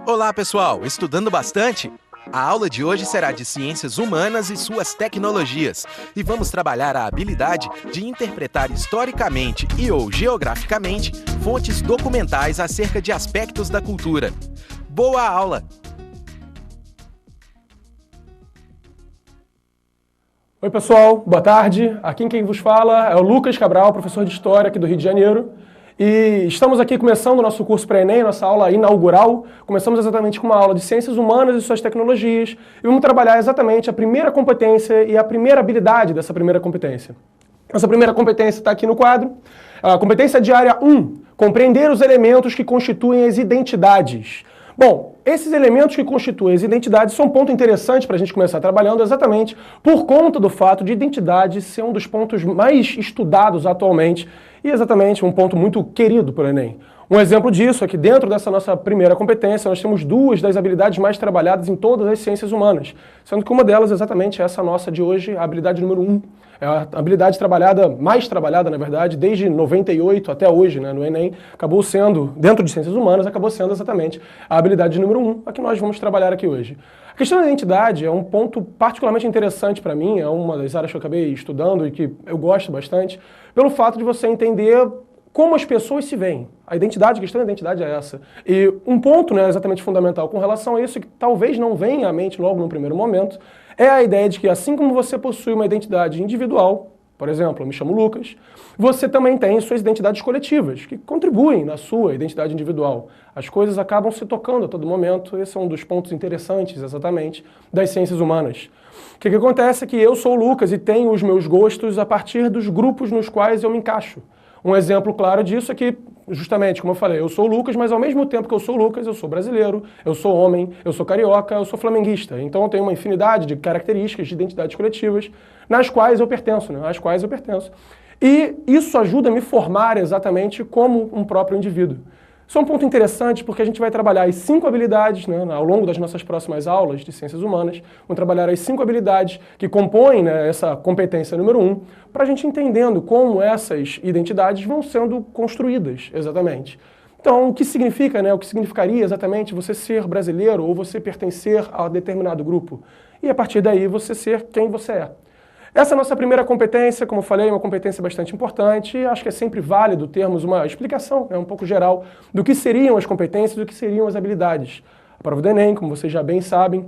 Olá, pessoal! Estudando bastante? A aula de hoje será de Ciências Humanas e suas tecnologias, e vamos trabalhar a habilidade de interpretar historicamente e/ou geograficamente fontes documentais acerca de aspectos da cultura. Boa aula! Oi, pessoal, boa tarde. Aqui quem vos fala é o Lucas Cabral, professor de História aqui do Rio de Janeiro. E estamos aqui começando o nosso curso pré-ENEM, nossa aula inaugural. Começamos exatamente com uma aula de Ciências Humanas e suas tecnologias. E vamos trabalhar exatamente a primeira competência e a primeira habilidade dessa primeira competência. Essa primeira competência está aqui no quadro. A competência de área 1, compreender os elementos que constituem as identidades. Bom, esses elementos que constituem as identidades são um ponto interessante para a gente começar trabalhando exatamente por conta do fato de identidade ser um dos pontos mais estudados atualmente e exatamente um ponto muito querido pelo Enem. Um exemplo disso é que dentro dessa nossa primeira competência nós temos duas das habilidades mais trabalhadas em todas as ciências humanas, sendo que uma delas exatamente é essa nossa de hoje, a habilidade número 1. É a habilidade mais trabalhada, na verdade, desde 98 até hoje, né, no Enem, acabou sendo, dentro de ciências humanas, acabou sendo exatamente a habilidade número 1, a que nós vamos trabalhar aqui hoje. A questão da identidade é um ponto particularmente interessante para mim, é uma das áreas que eu acabei estudando e que eu gosto bastante, pelo fato de você entender como as pessoas se veem. A questão da identidade é essa. E um ponto, né, exatamente fundamental com relação a isso, que talvez não venha à mente logo no primeiro momento, é a ideia de que assim como você possui uma identidade individual, por exemplo, eu me chamo Lucas, você também tem suas identidades coletivas, que contribuem na sua identidade individual. As coisas acabam se tocando a todo momento, esse é um dos pontos interessantes, exatamente, das ciências humanas. O que acontece é que eu sou o Lucas e tenho os meus gostos a partir dos grupos nos quais eu me encaixo. Um exemplo claro disso é que, justamente, como eu falei, eu sou o Lucas, mas ao mesmo tempo que eu sou o Lucas, eu sou brasileiro, eu sou homem, eu sou carioca, eu sou flamenguista. Então eu tenho uma infinidade de características, de identidades coletivas, nas quais eu pertenço, né? Às quais eu pertenço. E isso ajuda a me formar exatamente como um próprio indivíduo. Isso é um ponto interessante porque a gente vai trabalhar as 5 habilidades, né, ao longo das nossas próximas aulas de Ciências Humanas, vamos trabalhar as 5 habilidades que compõem, né, essa competência número 1, para a gente entendendo como essas identidades vão sendo construídas, exatamente. Então, o que significa, né, o que significaria exatamente você ser brasileiro ou você pertencer a determinado grupo? E a partir daí você ser quem você é. Essa nossa primeira competência, como eu falei, é uma competência bastante importante e acho que é sempre válido termos uma explicação, né, um pouco geral, do que seriam as competências e do que seriam as habilidades. A prova do Enem, como vocês já bem sabem,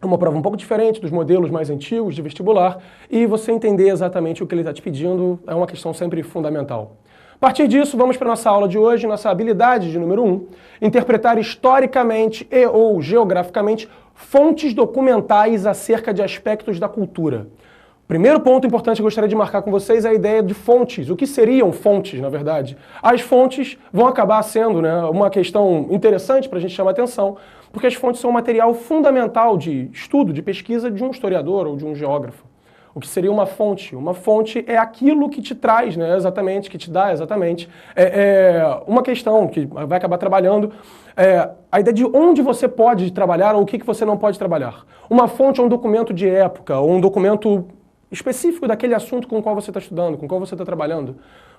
é uma prova um pouco diferente dos modelos mais antigos de vestibular e você entender exatamente o que ele está te pedindo é uma questão sempre fundamental. A partir disso, vamos para a nossa aula de hoje, nossa habilidade de número 1, interpretar historicamente e/ou geograficamente fontes documentais acerca de aspectos da cultura. Primeiro ponto importante que eu gostaria de marcar com vocês é a ideia de fontes. O que seriam fontes, na verdade? As fontes vão acabar sendo, né, uma questão interessante para a gente chamar a atenção, porque as fontes são um material fundamental de estudo, de pesquisa de um historiador ou de um geógrafo. O que seria uma fonte? Uma fonte é aquilo que te traz, né, exatamente, que te dá exatamente uma questão que vai acabar trabalhando, a ideia de onde você pode trabalhar ou o que você não pode trabalhar. Uma fonte é um documento de época ou um documento específico daquele assunto com o qual você está estudando, com o qual você está trabalhando.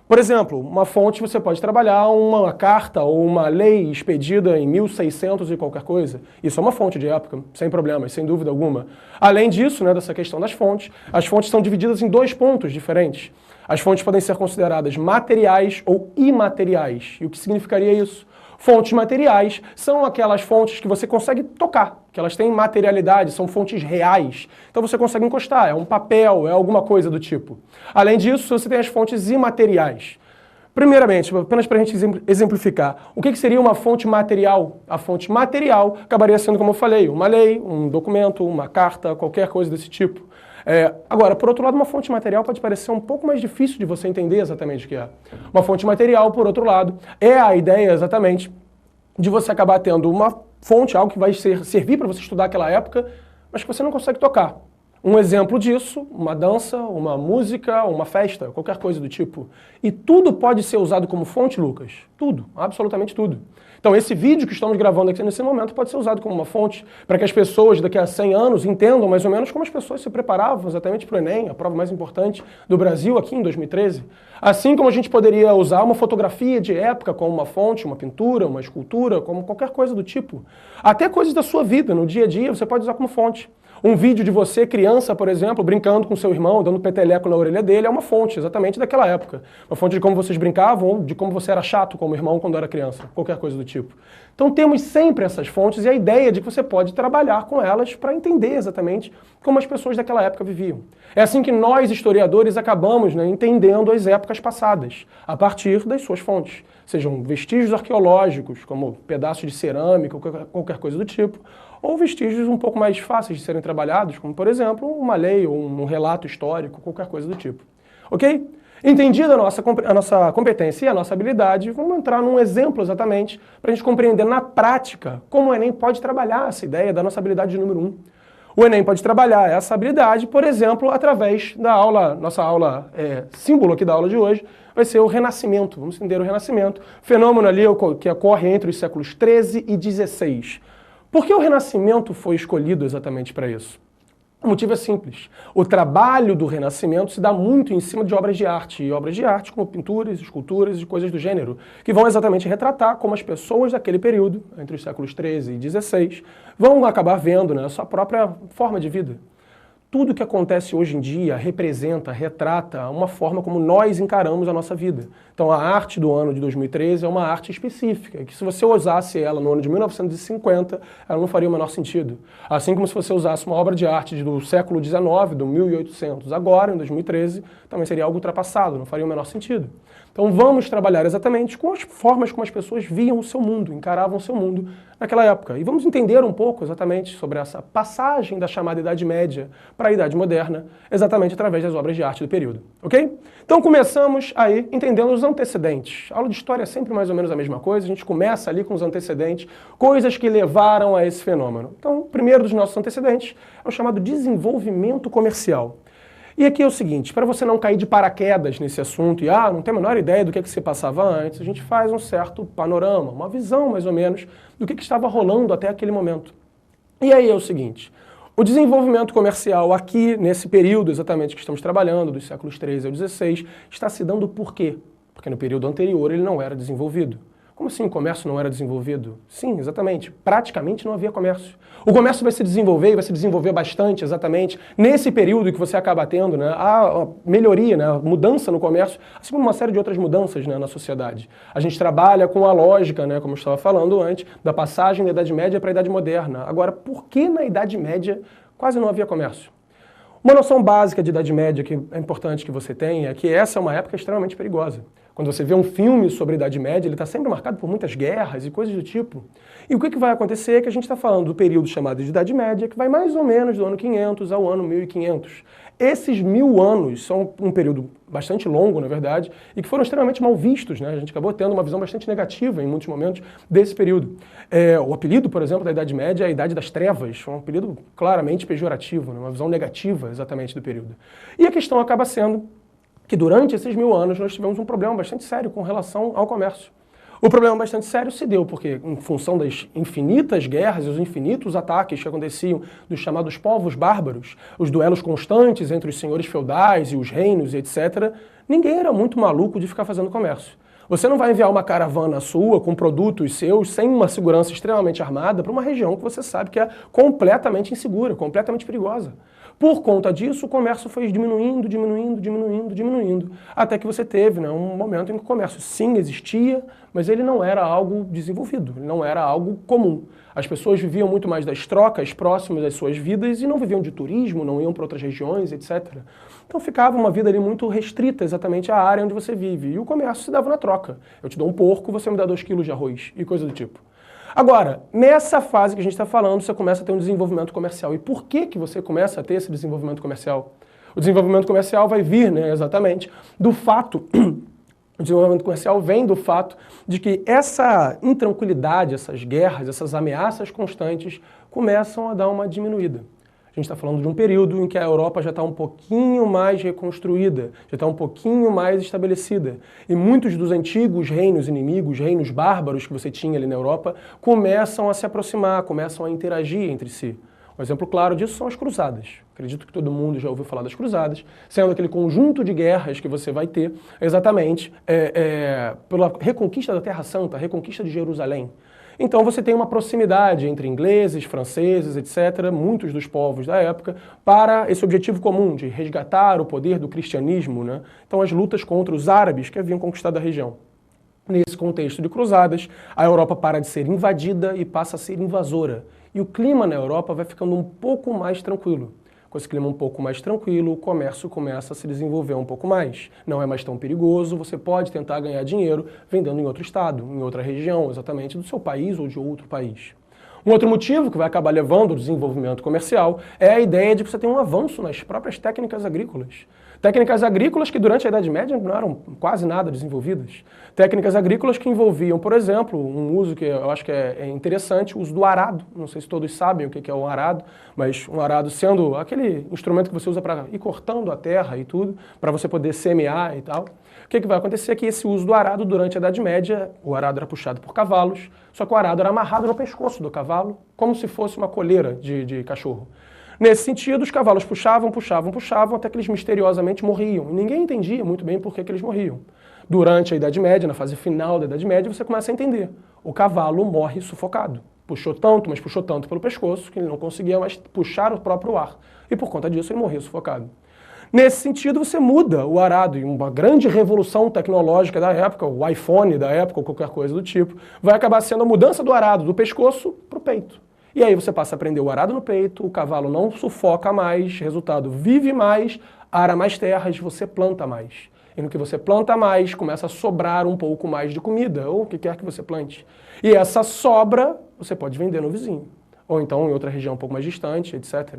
Por exemplo, uma fonte você pode trabalhar uma carta ou uma lei expedida em 1600 e qualquer coisa. Isso é uma fonte de época, sem problemas, sem dúvida alguma. Além disso, né, dessa questão das fontes, as fontes são divididas em 2 pontos diferentes. As fontes podem ser consideradas materiais ou imateriais. E o que significaria isso? Fontes materiais são aquelas fontes que você consegue tocar, que elas têm materialidade, são fontes reais. Então você consegue encostar, é um papel, é alguma coisa do tipo. Além disso, você tem as fontes imateriais. Primeiramente, apenas para a gente exemplificar, o que seria uma fonte material? A fonte material acabaria sendo, como eu falei, uma lei, um documento, uma carta, qualquer coisa desse tipo. Agora, por outro lado, uma fonte material pode parecer um pouco mais difícil de você entender exatamente o que é. Uma fonte material, por outro lado, é a ideia exatamente de você acabar tendo uma fonte, algo que vai servir para você estudar aquela época, mas que você não consegue tocar. Um exemplo disso, uma dança, uma música, uma festa, qualquer coisa do tipo. E tudo pode ser usado como fonte, Lucas? Tudo, absolutamente tudo. Então esse vídeo que estamos gravando aqui nesse momento pode ser usado como uma fonte para que as pessoas daqui a 100 anos entendam mais ou menos como as pessoas se preparavam exatamente para o Enem, a prova mais importante do Brasil aqui em 2013. Assim como a gente poderia usar uma fotografia de época como uma fonte, uma pintura, uma escultura, como qualquer coisa do tipo. Até coisas da sua vida, no dia a dia, você pode usar como fonte. Um vídeo de você, criança, por exemplo, brincando com seu irmão, dando peteleco na orelha dele, é uma fonte exatamente daquela época. Uma fonte de como vocês brincavam, ou de como você era chato como irmão quando era criança, qualquer coisa do tipo. Então temos sempre essas fontes e a ideia de que você pode trabalhar com elas para entender exatamente como as pessoas daquela época viviam. É assim que nós, historiadores, acabamos entendendo as épocas passadas, a partir das suas fontes. Sejam vestígios arqueológicos, como pedaços de cerâmica ou qualquer coisa do tipo, ou vestígios um pouco mais fáceis de serem trabalhados, como, por exemplo, uma lei ou um relato histórico, qualquer coisa do tipo. Ok? Entendida a nossa competência e a nossa habilidade, vamos entrar num exemplo exatamente para a gente compreender na prática como o Enem pode trabalhar essa ideia da nossa habilidade de número 1. O Enem pode trabalhar essa habilidade, por exemplo, através da aula, nossa aula símbolo aqui da aula de hoje, vai ser o Renascimento. Vamos entender o Renascimento, fenômeno ali que ocorre entre os séculos 13 e 16. Por que o Renascimento foi escolhido exatamente para isso? O motivo é simples. O trabalho do Renascimento se dá muito em cima de obras de arte, e obras de arte como pinturas, esculturas e coisas do gênero, que vão exatamente retratar como as pessoas daquele período, entre os séculos 13 e 16, vão acabar vendo a sua própria forma de vida. Tudo que acontece hoje em dia representa, retrata uma forma como nós encaramos a nossa vida. Então a arte do ano de 2013 é uma arte específica, que se você usasse ela no ano de 1950, ela não faria o menor sentido. Assim como se você usasse uma obra de arte do século XIX, do 1800, agora, em 2013, também seria algo ultrapassado, não faria o menor sentido. Então vamos trabalhar exatamente com as formas como as pessoas viam o seu mundo, encaravam o seu mundo naquela época. E vamos entender um pouco exatamente sobre essa passagem da chamada Idade Média para a Idade Moderna, exatamente através das obras de arte do período, ok? Então começamos aí entendendo os antecedentes. A aula de história é sempre mais ou menos a mesma coisa, a gente começa ali com os antecedentes, coisas que levaram a esse fenômeno. Então, o primeiro dos nossos antecedentes é o chamado desenvolvimento comercial. E aqui é o seguinte, para você não cair de paraquedas nesse assunto e não tem a menor ideia do que se passava antes, a gente faz um certo panorama, uma visão mais ou menos do que estava rolando até aquele momento. E aí é o seguinte, o desenvolvimento comercial aqui, nesse período exatamente que estamos trabalhando, dos séculos 13 ao 16, está se dando por quê? Porque no período anterior ele não era desenvolvido. Como assim o comércio não era desenvolvido? Sim, exatamente. Praticamente não havia comércio. O comércio vai se desenvolver e vai se desenvolver bastante, exatamente, nesse período que você acaba tendo a melhoria, a mudança no comércio, assim como uma série de outras mudanças na sociedade. A gente trabalha com a lógica, como eu estava falando antes, da passagem da Idade Média para a Idade Moderna. Agora, por que na Idade Média quase não havia comércio? Uma noção básica de Idade Média que é importante que você tenha é que essa é uma época extremamente perigosa. Quando você vê um filme sobre a Idade Média, ele está sempre marcado por muitas guerras e coisas do tipo. E o que vai acontecer é que a gente está falando do período chamado de Idade Média, que vai mais ou menos do ano 500 ao ano 1500. Esses 1000 anos são um período bastante longo, na verdade, e que foram extremamente mal vistos, A gente acabou tendo uma visão bastante negativa em muitos momentos desse período. O apelido, por exemplo, da Idade Média é a Idade das Trevas, um apelido claramente pejorativo, uma visão negativa exatamente do período. E a questão acaba sendo que durante esses 1000 anos nós tivemos um problema bastante sério com relação ao comércio. O problema bastante sério se deu porque, em função das infinitas guerras e os infinitos ataques que aconteciam dos chamados povos bárbaros, os duelos constantes entre os senhores feudais e os reinos e etc., ninguém era muito maluco de ficar fazendo comércio. Você não vai enviar uma caravana sua com produtos seus sem uma segurança extremamente armada para uma região que você sabe que é completamente insegura, completamente perigosa. Por conta disso, o comércio foi diminuindo, até que você teve um momento em que o comércio sim existia, mas ele não era algo desenvolvido, ele não era algo comum. As pessoas viviam muito mais das trocas próximas das suas vidas e não viviam de turismo, não iam para outras regiões, etc. Então ficava uma vida ali muito restrita exatamente à área onde você vive. E o comércio se dava na troca. Eu te dou um porco, você me dá 2 quilos de arroz e coisa do tipo. Agora, nessa fase que a gente está falando, você começa a ter um desenvolvimento comercial. E por que você começa a ter esse desenvolvimento comercial? O desenvolvimento comercial vai vir, exatamente, do fato... O desenvolvimento comercial vem do fato de que essa intranquilidade, essas guerras, essas ameaças constantes começam a dar uma diminuída. A gente está falando de um período em que a Europa já está um pouquinho mais reconstruída, já está um pouquinho mais estabelecida. E muitos dos antigos reinos inimigos, reinos bárbaros que você tinha ali na Europa, começam a se aproximar, começam a interagir entre si. Um exemplo claro disso são as cruzadas. Acredito que todo mundo já ouviu falar das cruzadas, sendo aquele conjunto de guerras que você vai ter exatamente pela reconquista da Terra Santa, a reconquista de Jerusalém. Então você tem uma proximidade entre ingleses, franceses, etc., muitos dos povos da época, para esse objetivo comum de resgatar o poder do cristianismo, né? Então as lutas contra os árabes que haviam conquistado a região. Nesse contexto de cruzadas, a Europa para de ser invadida e passa a ser invasora. E o clima na Europa vai ficando um pouco mais tranquilo. Com esse clima um pouco mais tranquilo, o comércio começa a se desenvolver um pouco mais. Não é mais tão perigoso, você pode tentar ganhar dinheiro vendendo em outro estado, em outra região, exatamente do seu país ou de outro país. Um outro motivo que vai acabar levando ao desenvolvimento comercial é a ideia de que você tem um avanço nas próprias técnicas agrícolas. Técnicas agrícolas que durante a Idade Média não eram quase nada desenvolvidas. Técnicas agrícolas que envolviam, por exemplo, um uso que eu acho que é interessante, o uso do arado. Não sei se todos sabem o que é um arado, mas um arado sendo aquele instrumento que você usa para ir cortando a terra e tudo, para você poder semear e tal. O que vai acontecer é que esse uso do arado durante a Idade Média, o arado era puxado por cavalos, só que o arado era amarrado no pescoço do cavalo, como se fosse uma coleira de cachorro. Nesse sentido, os cavalos puxavam, até que eles misteriosamente morriam. E ninguém entendia muito bem por que eles morriam. Durante a Idade Média, na fase final da Idade Média, você começa a entender. O cavalo morre sufocado. Puxou tanto pelo pescoço, que ele não conseguia mais puxar o próprio ar. E por conta disso, ele morria sufocado. Nesse sentido, você muda o arado, e uma grande revolução tecnológica da época, o iPhone da época, ou qualquer coisa do tipo, vai acabar sendo a mudança do arado do pescoço para o peito. E aí você passa a prender o arado no peito, o cavalo não sufoca mais, resultado, vive mais, ara mais terras, você planta mais. E no que você planta mais, começa a sobrar um pouco mais de comida, ou o que quer que você plante. E essa sobra, você pode vender no vizinho, ou então em outra região um pouco mais distante, etc.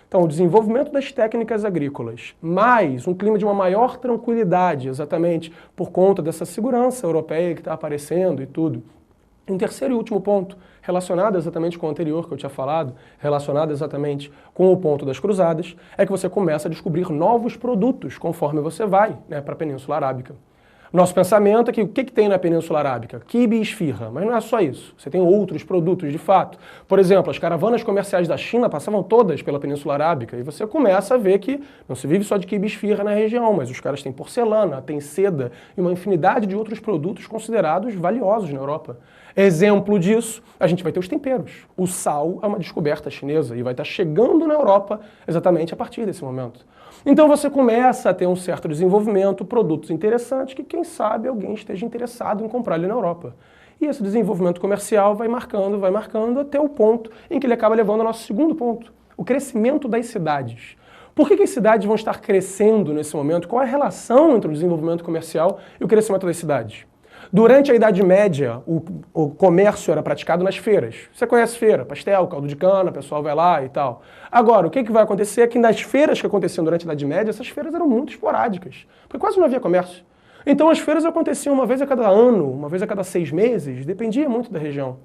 Então, o desenvolvimento das técnicas agrícolas, mais um clima de uma maior tranquilidade, exatamente por conta dessa segurança europeia que está aparecendo e tudo. Um terceiro e último ponto, relacionado exatamente com o anterior que eu tinha falado, relacionado exatamente com o ponto das cruzadas, é que você começa a descobrir novos produtos conforme você vai, né, para a Península Arábica. Nosso pensamento é que o que tem na Península Arábica? Quibe e esfirra, mas não é só isso. Você tem outros produtos de fato. Por exemplo, as caravanas comerciais da China passavam todas pela Península Arábica e você começa a ver que não se vive só de quibe e esfirra na região, mas os caras têm porcelana, têm seda e uma infinidade de outros produtos considerados valiosos na Europa. Exemplo disso, a gente vai ter os temperos. O sal é uma descoberta chinesa e vai estar chegando na Europa exatamente a partir desse momento. Então você começa a ter um certo desenvolvimento, produtos interessantes que quem sabe alguém esteja interessado em comprar ali na Europa. E esse desenvolvimento comercial vai marcando até o ponto em que ele acaba levando ao nosso segundo ponto, o crescimento das cidades. Por que as cidades vão estar crescendo nesse momento? Qual é a relação entre o desenvolvimento comercial e o crescimento das cidades? Durante a Idade Média, o comércio era praticado nas feiras. Você conhece feira, pastel, caldo de cana, o pessoal vai lá e tal. Agora, o que vai acontecer é que nas feiras que aconteciam durante a Idade Média, essas feiras eram muito esporádicas, porque quase não havia comércio. Então as feiras aconteciam uma vez a cada ano, uma vez a cada 6 meses, dependia muito da região.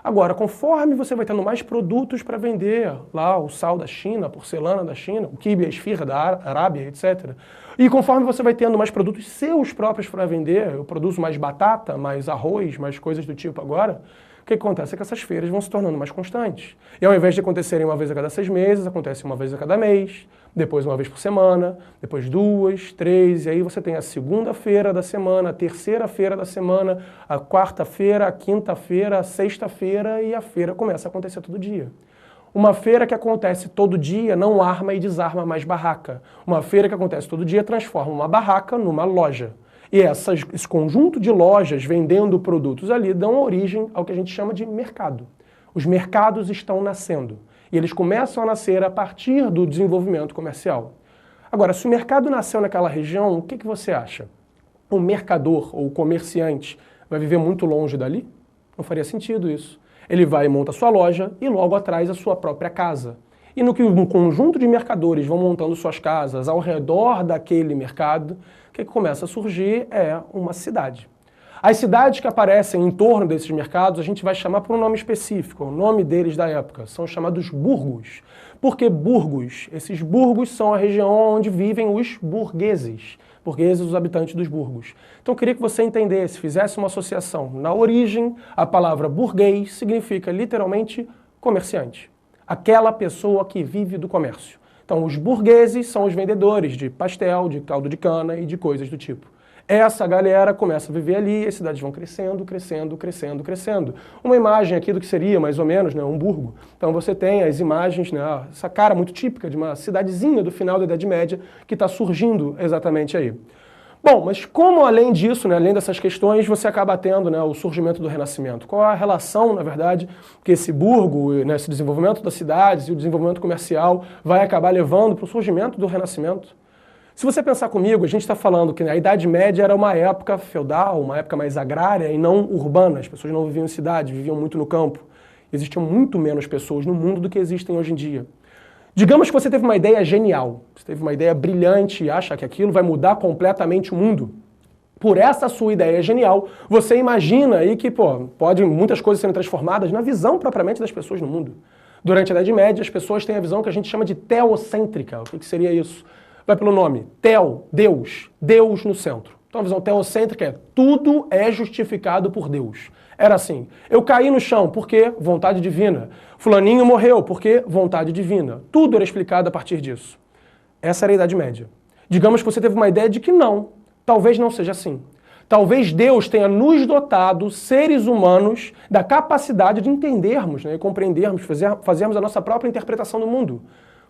Agora, conforme você vai tendo mais produtos para vender, lá o sal da China, a porcelana da China, o quibe, a esfirra da Arábia, etc. E conforme você vai tendo mais produtos seus próprios para vender, eu produzo mais batata, mais arroz, mais coisas do tipo agora, o que acontece é que essas feiras vão se tornando mais constantes. E ao invés de acontecerem uma vez a cada 6 meses, acontece uma vez a cada mês, depois uma vez por semana, depois 2, 3, e aí você tem a segunda-feira da semana, a terceira-feira da semana, a quarta-feira, a quinta-feira, a sexta-feira, e a feira começa a acontecer todo dia. Uma feira que acontece todo dia não arma e desarma mais barraca. Uma feira que acontece todo dia transforma uma barraca numa loja. E esse conjunto de lojas vendendo produtos ali dão origem ao que a gente chama de mercado. Os mercados estão nascendo. E eles começam a nascer a partir do desenvolvimento comercial. Agora, se o mercado nasceu naquela região, o que você acha? O mercador ou o comerciante vai viver muito longe dali? Não faria sentido isso. Ele vai e monta a sua loja e logo atrás a sua própria casa. E no que um conjunto de mercadores vão montando suas casas ao redor daquele mercado, o que começa a surgir é uma cidade. As cidades que aparecem em torno desses mercados a gente vai chamar por um nome específico, o nome deles da época, são chamados burgos. Por que burgos? Esses burgos são a região onde vivem os burgueses, os habitantes dos burgos. Então eu queria que você entendesse, fizesse uma associação. Na origem, a palavra burguês significa literalmente comerciante, aquela pessoa que vive do comércio. Então os burgueses são os vendedores de pastel, de caldo de cana e de coisas do tipo. Essa galera começa a viver ali e as cidades vão crescendo, crescendo, crescendo, crescendo. Uma imagem aqui do que seria, mais ou menos, né, um burgo. Então você tem as imagens, né, essa cara muito típica de uma cidadezinha do final da Idade Média que está surgindo exatamente aí. Bom, mas como além disso, né, além dessas questões, você acaba tendo, né, o surgimento do Renascimento? Qual a relação, na verdade, que esse burgo, né, esse desenvolvimento das cidades e o desenvolvimento comercial vai acabar levando para o surgimento do Renascimento? Se você pensar comigo, a gente está falando que a Idade Média era uma época feudal, uma época mais agrária e não urbana. As pessoas não viviam em cidade, viviam muito no campo. Existiam muito menos pessoas no mundo do que existem hoje em dia. Digamos que você teve uma ideia genial, você teve uma ideia brilhante e acha que aquilo vai mudar completamente o mundo. Por essa sua ideia genial, você imagina aí que pode muitas coisas serem transformadas na visão propriamente das pessoas no mundo. Durante a Idade Média, as pessoas têm a visão que a gente chama de teocêntrica. O que seria isso? Vai pelo nome, Teo, Deus, Deus no centro. Então a visão teocêntrica é tudo é justificado por Deus. Era assim, eu caí no chão porque vontade divina. Fulaninho morreu porque vontade divina. Tudo era explicado a partir disso. Essa era a Idade Média. Digamos que você teve uma ideia de que não, talvez não seja assim. Talvez Deus tenha nos dotado, seres humanos, da capacidade de entendermos, né, e compreendermos, fazermos a nossa própria interpretação do mundo.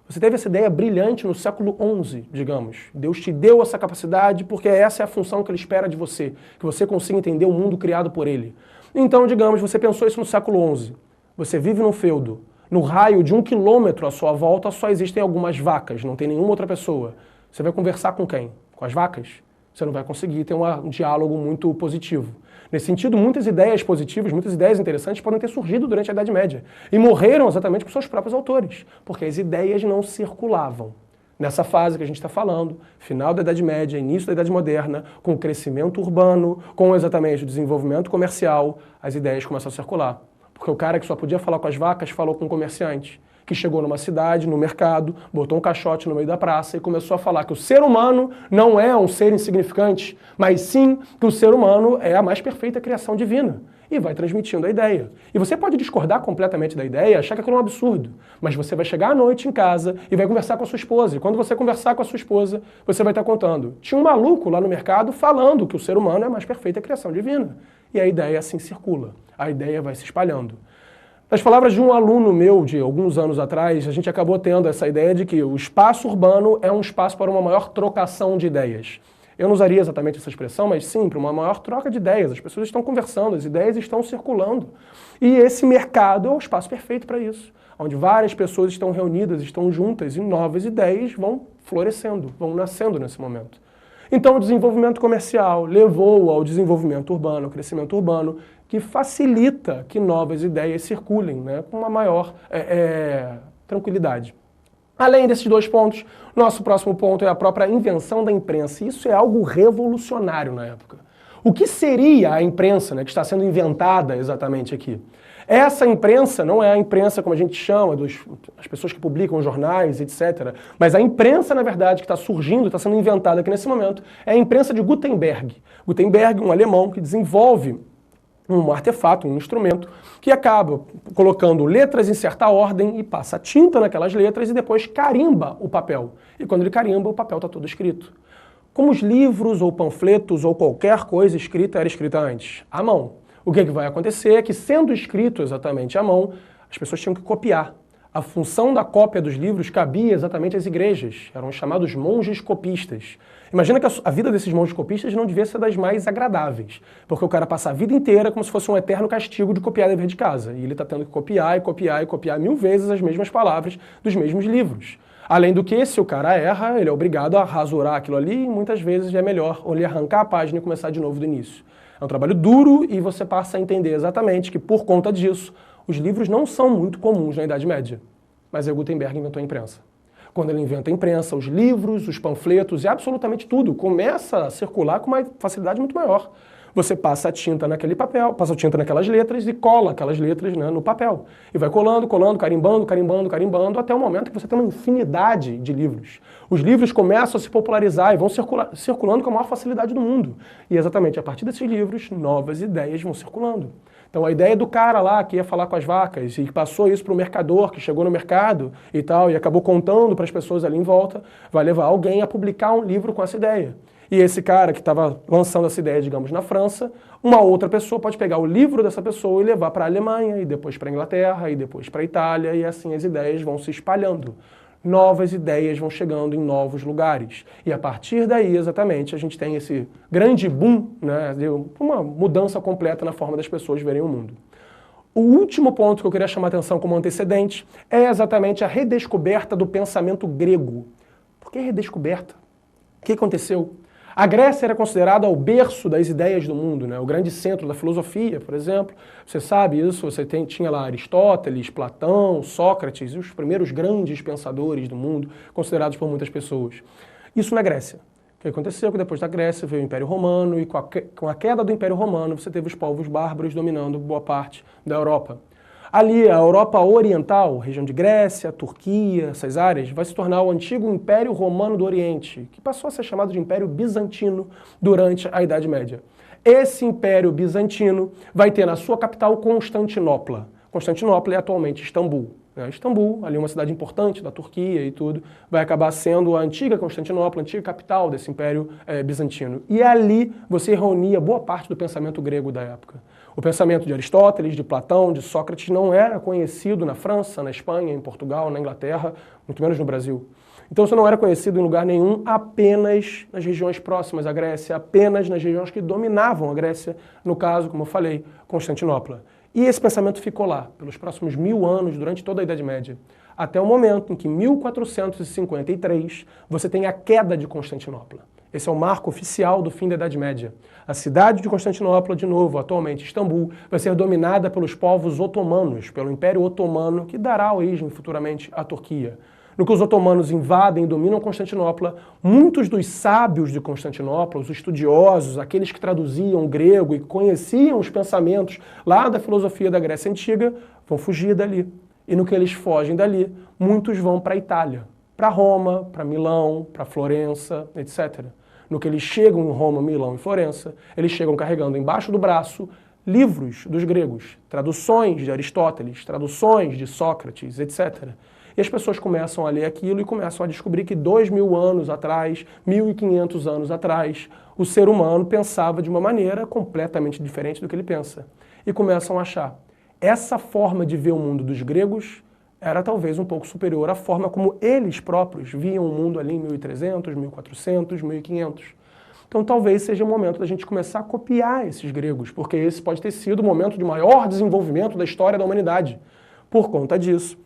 Você teve essa ideia brilhante no século XI, digamos. Deus te deu essa capacidade porque essa é a função que Ele espera de você, que você consiga entender o mundo criado por Ele. Então, digamos, você pensou isso no século XI. Você vive num feudo. No raio de 1 quilômetro à sua volta só existem algumas vacas, não tem nenhuma outra pessoa. Você vai conversar com quem? Com as vacas? Você não vai conseguir ter um diálogo muito positivo. Nesse sentido, muitas ideias positivas, muitas ideias interessantes podem ter surgido durante a Idade Média e morreram exatamente por seus próprios autores, porque as ideias não circulavam. Nessa fase que a gente está falando, final da Idade Média, início da Idade Moderna, com o crescimento urbano, com exatamente o desenvolvimento comercial, as ideias começam a circular. Porque o cara que só podia falar com as vacas falou com um comerciante, que chegou numa cidade, no mercado, botou um caixote no meio da praça e começou a falar que o ser humano não é um ser insignificante, mas sim que o ser humano é a mais perfeita criação divina. E vai transmitindo a ideia. E você pode discordar completamente da ideia, achar que aquilo é um absurdo, mas você vai chegar à noite em casa e vai conversar com a sua esposa. E quando você conversar com a sua esposa, você vai estar contando. Tinha um maluco lá no mercado falando que o ser humano é a mais perfeita criação divina. E a ideia assim circula. A ideia vai se espalhando. Nas palavras de um aluno meu de alguns anos atrás, a gente acabou tendo essa ideia de que o espaço urbano é um espaço para uma maior trocação de ideias. Eu não usaria exatamente essa expressão, mas sim, para uma maior troca de ideias. As pessoas estão conversando, as ideias estão circulando. E esse mercado é o espaço perfeito para isso, onde várias pessoas estão reunidas, estão juntas e novas ideias vão florescendo, vão nascendo nesse momento. Então o desenvolvimento comercial levou ao desenvolvimento urbano, ao crescimento urbano, que facilita que novas ideias circulem, né, com uma maior tranquilidade. Além desses dois pontos, nosso próximo ponto é a própria invenção da imprensa. Isso é algo revolucionário na época. O que seria a imprensa, né, que está sendo inventada exatamente aqui? Essa imprensa não é a imprensa como a gente chama, as pessoas que publicam jornais, etc. Mas a imprensa, na verdade, que está surgindo, está sendo inventada aqui nesse momento, é a imprensa de Gutenberg. Gutenberg, um alemão que desenvolve um artefato, um instrumento, que acaba colocando letras em certa ordem e passa tinta naquelas letras e depois carimba o papel. E quando ele carimba, o papel está todo escrito. Como os livros ou panfletos ou qualquer coisa escrita era escrita antes, à mão. O que vai acontecer é que, sendo escrito exatamente à mão, as pessoas tinham que copiar. A função da cópia dos livros cabia exatamente às igrejas. Eram os chamados monges copistas. Imagina que a vida desses monges copistas não devia ser das mais agradáveis, porque o cara passa a vida inteira como se fosse um eterno castigo de copiar dever de casa. E ele está tendo que copiar e copiar e copiar 1000 vezes as mesmas palavras dos mesmos livros. Além do que, se o cara erra, ele é obrigado a rasurar aquilo ali e muitas vezes é melhor ele arrancar a página e começar de novo do início. É um trabalho duro e você passa a entender exatamente que, por conta disso, os livros não são muito comuns na Idade Média. Mas Gutenberg inventou a imprensa. Quando ele inventa a imprensa, os livros, os panfletos e absolutamente tudo começa a circular com uma facilidade muito maior. Você passa a tinta naquele papel, passa a tinta naquelas letras e cola aquelas letras, né, no papel. E vai colando, colando, carimbando, carimbando, carimbando, até o momento que você tem uma infinidade de livros. Os livros começam a se popularizar e vão circulando com a maior facilidade do mundo. E exatamente a partir desses livros, novas ideias vão circulando. Então a ideia do cara lá que ia falar com as vacas e passou isso para o mercador, que chegou no mercado e tal, e acabou contando para as pessoas ali em volta, vai levar alguém a publicar um livro com essa ideia. E esse cara que estava lançando essa ideia, digamos, na França, uma outra pessoa pode pegar o livro dessa pessoa e levar para a Alemanha, e depois para a Inglaterra, e depois para a Itália, e assim as ideias vão se espalhando. Novas ideias vão chegando em novos lugares. E a partir daí, exatamente, a gente tem esse grande boom, né, uma mudança completa na forma das pessoas verem o mundo. O último ponto que eu queria chamar a atenção como antecedente é exatamente a redescoberta do pensamento grego. Por que redescoberta? O que aconteceu? A Grécia era considerada o berço das ideias do mundo, né? O grande centro da filosofia, por exemplo. Você sabe isso, tinha lá Aristóteles, Platão, Sócrates, os primeiros grandes pensadores do mundo, considerados por muitas pessoas. Isso na Grécia. O que aconteceu? Que depois da Grécia veio o Império Romano, e com a queda do Império Romano você teve os povos bárbaros dominando boa parte da Europa. Ali, a Europa Oriental, região de Grécia, Turquia, essas áreas, vai se tornar o antigo Império Romano do Oriente, que passou a ser chamado de Império Bizantino durante a Idade Média. Esse Império Bizantino vai ter na sua capital Constantinopla. Constantinopla é atualmente Istambul. Istambul, ali uma cidade importante da Turquia e tudo, vai acabar sendo a antiga Constantinopla, a antiga capital desse Império Bizantino. E ali você reunia boa parte do pensamento grego da época. O pensamento de Aristóteles, de Platão, de Sócrates não era conhecido na França, na Espanha, em Portugal, na Inglaterra, muito menos no Brasil. Então isso não era conhecido em lugar nenhum, apenas nas regiões próximas à Grécia, apenas nas regiões que dominavam a Grécia, no caso, como eu falei, Constantinopla. E esse pensamento ficou lá, pelos próximos 1000 anos, durante toda a Idade Média, até o momento em que, em 1453, você tem a queda de Constantinopla. Esse é o marco oficial do fim da Idade Média. A cidade de Constantinopla, de novo, atualmente Istambul, vai ser dominada pelos povos otomanos, pelo Império Otomano, que dará origem futuramente à Turquia. No que os otomanos invadem e dominam Constantinopla, muitos dos sábios de Constantinopla, os estudiosos, aqueles que traduziam o grego e conheciam os pensamentos lá da filosofia da Grécia Antiga, vão fugir dali. E no que eles fogem dali, muitos vão para a Itália, para Roma, para Milão, para Florença, etc. No que eles chegam em Roma, Milão e Florença, eles chegam carregando embaixo do braço livros dos gregos, traduções de Aristóteles, traduções de Sócrates, etc. E as pessoas começam a ler aquilo e começam a descobrir que 2000 anos atrás, 1500 anos atrás, o ser humano pensava de uma maneira completamente diferente do que ele pensa. E começam a achar, essa forma de ver o mundo dos gregos era talvez um pouco superior à forma como eles próprios viam o mundo ali em 1300, 1400, 1500. Então talvez seja o momento da gente começar a copiar esses gregos, porque esse pode ter sido o momento de maior desenvolvimento da história da humanidade. Por conta disso,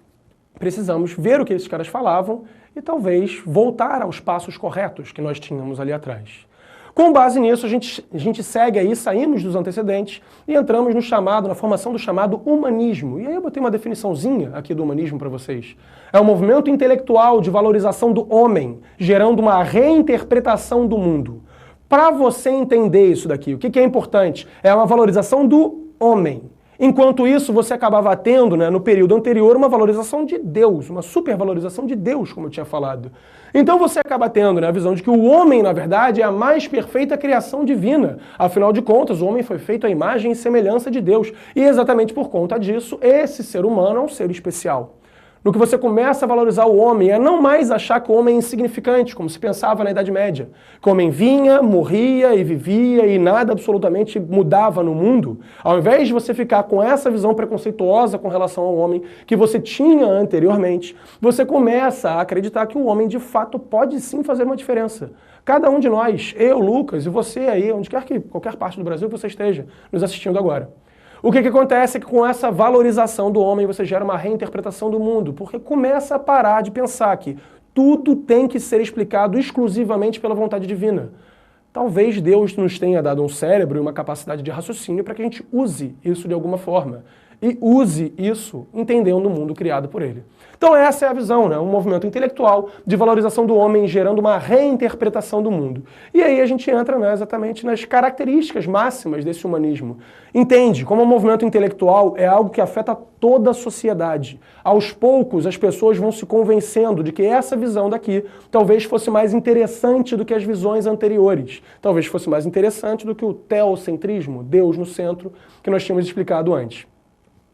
precisamos ver o que esses caras falavam e talvez voltar aos passos corretos que nós tínhamos ali atrás. Com base nisso, a gente segue aí, saímos dos antecedentes e entramos no chamado, na formação do chamado humanismo. E aí eu botei uma definiçãozinha aqui do humanismo para vocês. É um movimento intelectual de valorização do homem, gerando uma reinterpretação do mundo. Para você entender isso daqui, o que é importante? É uma valorização do homem. Enquanto isso, você acabava tendo, né, no período anterior, uma valorização de Deus, uma supervalorização de Deus, como eu tinha falado. Então você acaba tendo, né, a visão de que o homem, na verdade, é a mais perfeita criação divina. Afinal de contas, o homem foi feito à imagem e semelhança de Deus. E exatamente por conta disso, esse ser humano é um ser especial. No que você começa a valorizar o homem é não mais achar que o homem é insignificante, como se pensava na Idade Média. Que o homem vinha, morria e vivia e nada absolutamente mudava no mundo. Ao invés de você ficar com essa visão preconceituosa com relação ao homem que você tinha anteriormente, você começa a acreditar que o homem de fato pode sim fazer uma diferença. Cada um de nós, eu, Lucas, e você aí, onde quer que qualquer parte do Brasil você esteja nos assistindo agora. O que acontece é que com essa valorização do homem você gera uma reinterpretação do mundo, porque começa a parar de pensar que tudo tem que ser explicado exclusivamente pela vontade divina. Talvez Deus nos tenha dado um cérebro e uma capacidade de raciocínio para que a gente use isso de alguma forma. e use isso entendendo o mundo criado por ele. Então essa é a visão, né? Um movimento intelectual de valorização do homem gerando uma reinterpretação do mundo. E aí a gente entra, né, exatamente nas características máximas desse humanismo. Entende como o movimento intelectual é algo que afeta toda a sociedade. Aos poucos as pessoas vão se convencendo de que essa visão daqui talvez fosse mais interessante do que as visões anteriores. Talvez fosse mais interessante do que o teocentrismo, Deus no centro, que nós tínhamos explicado antes.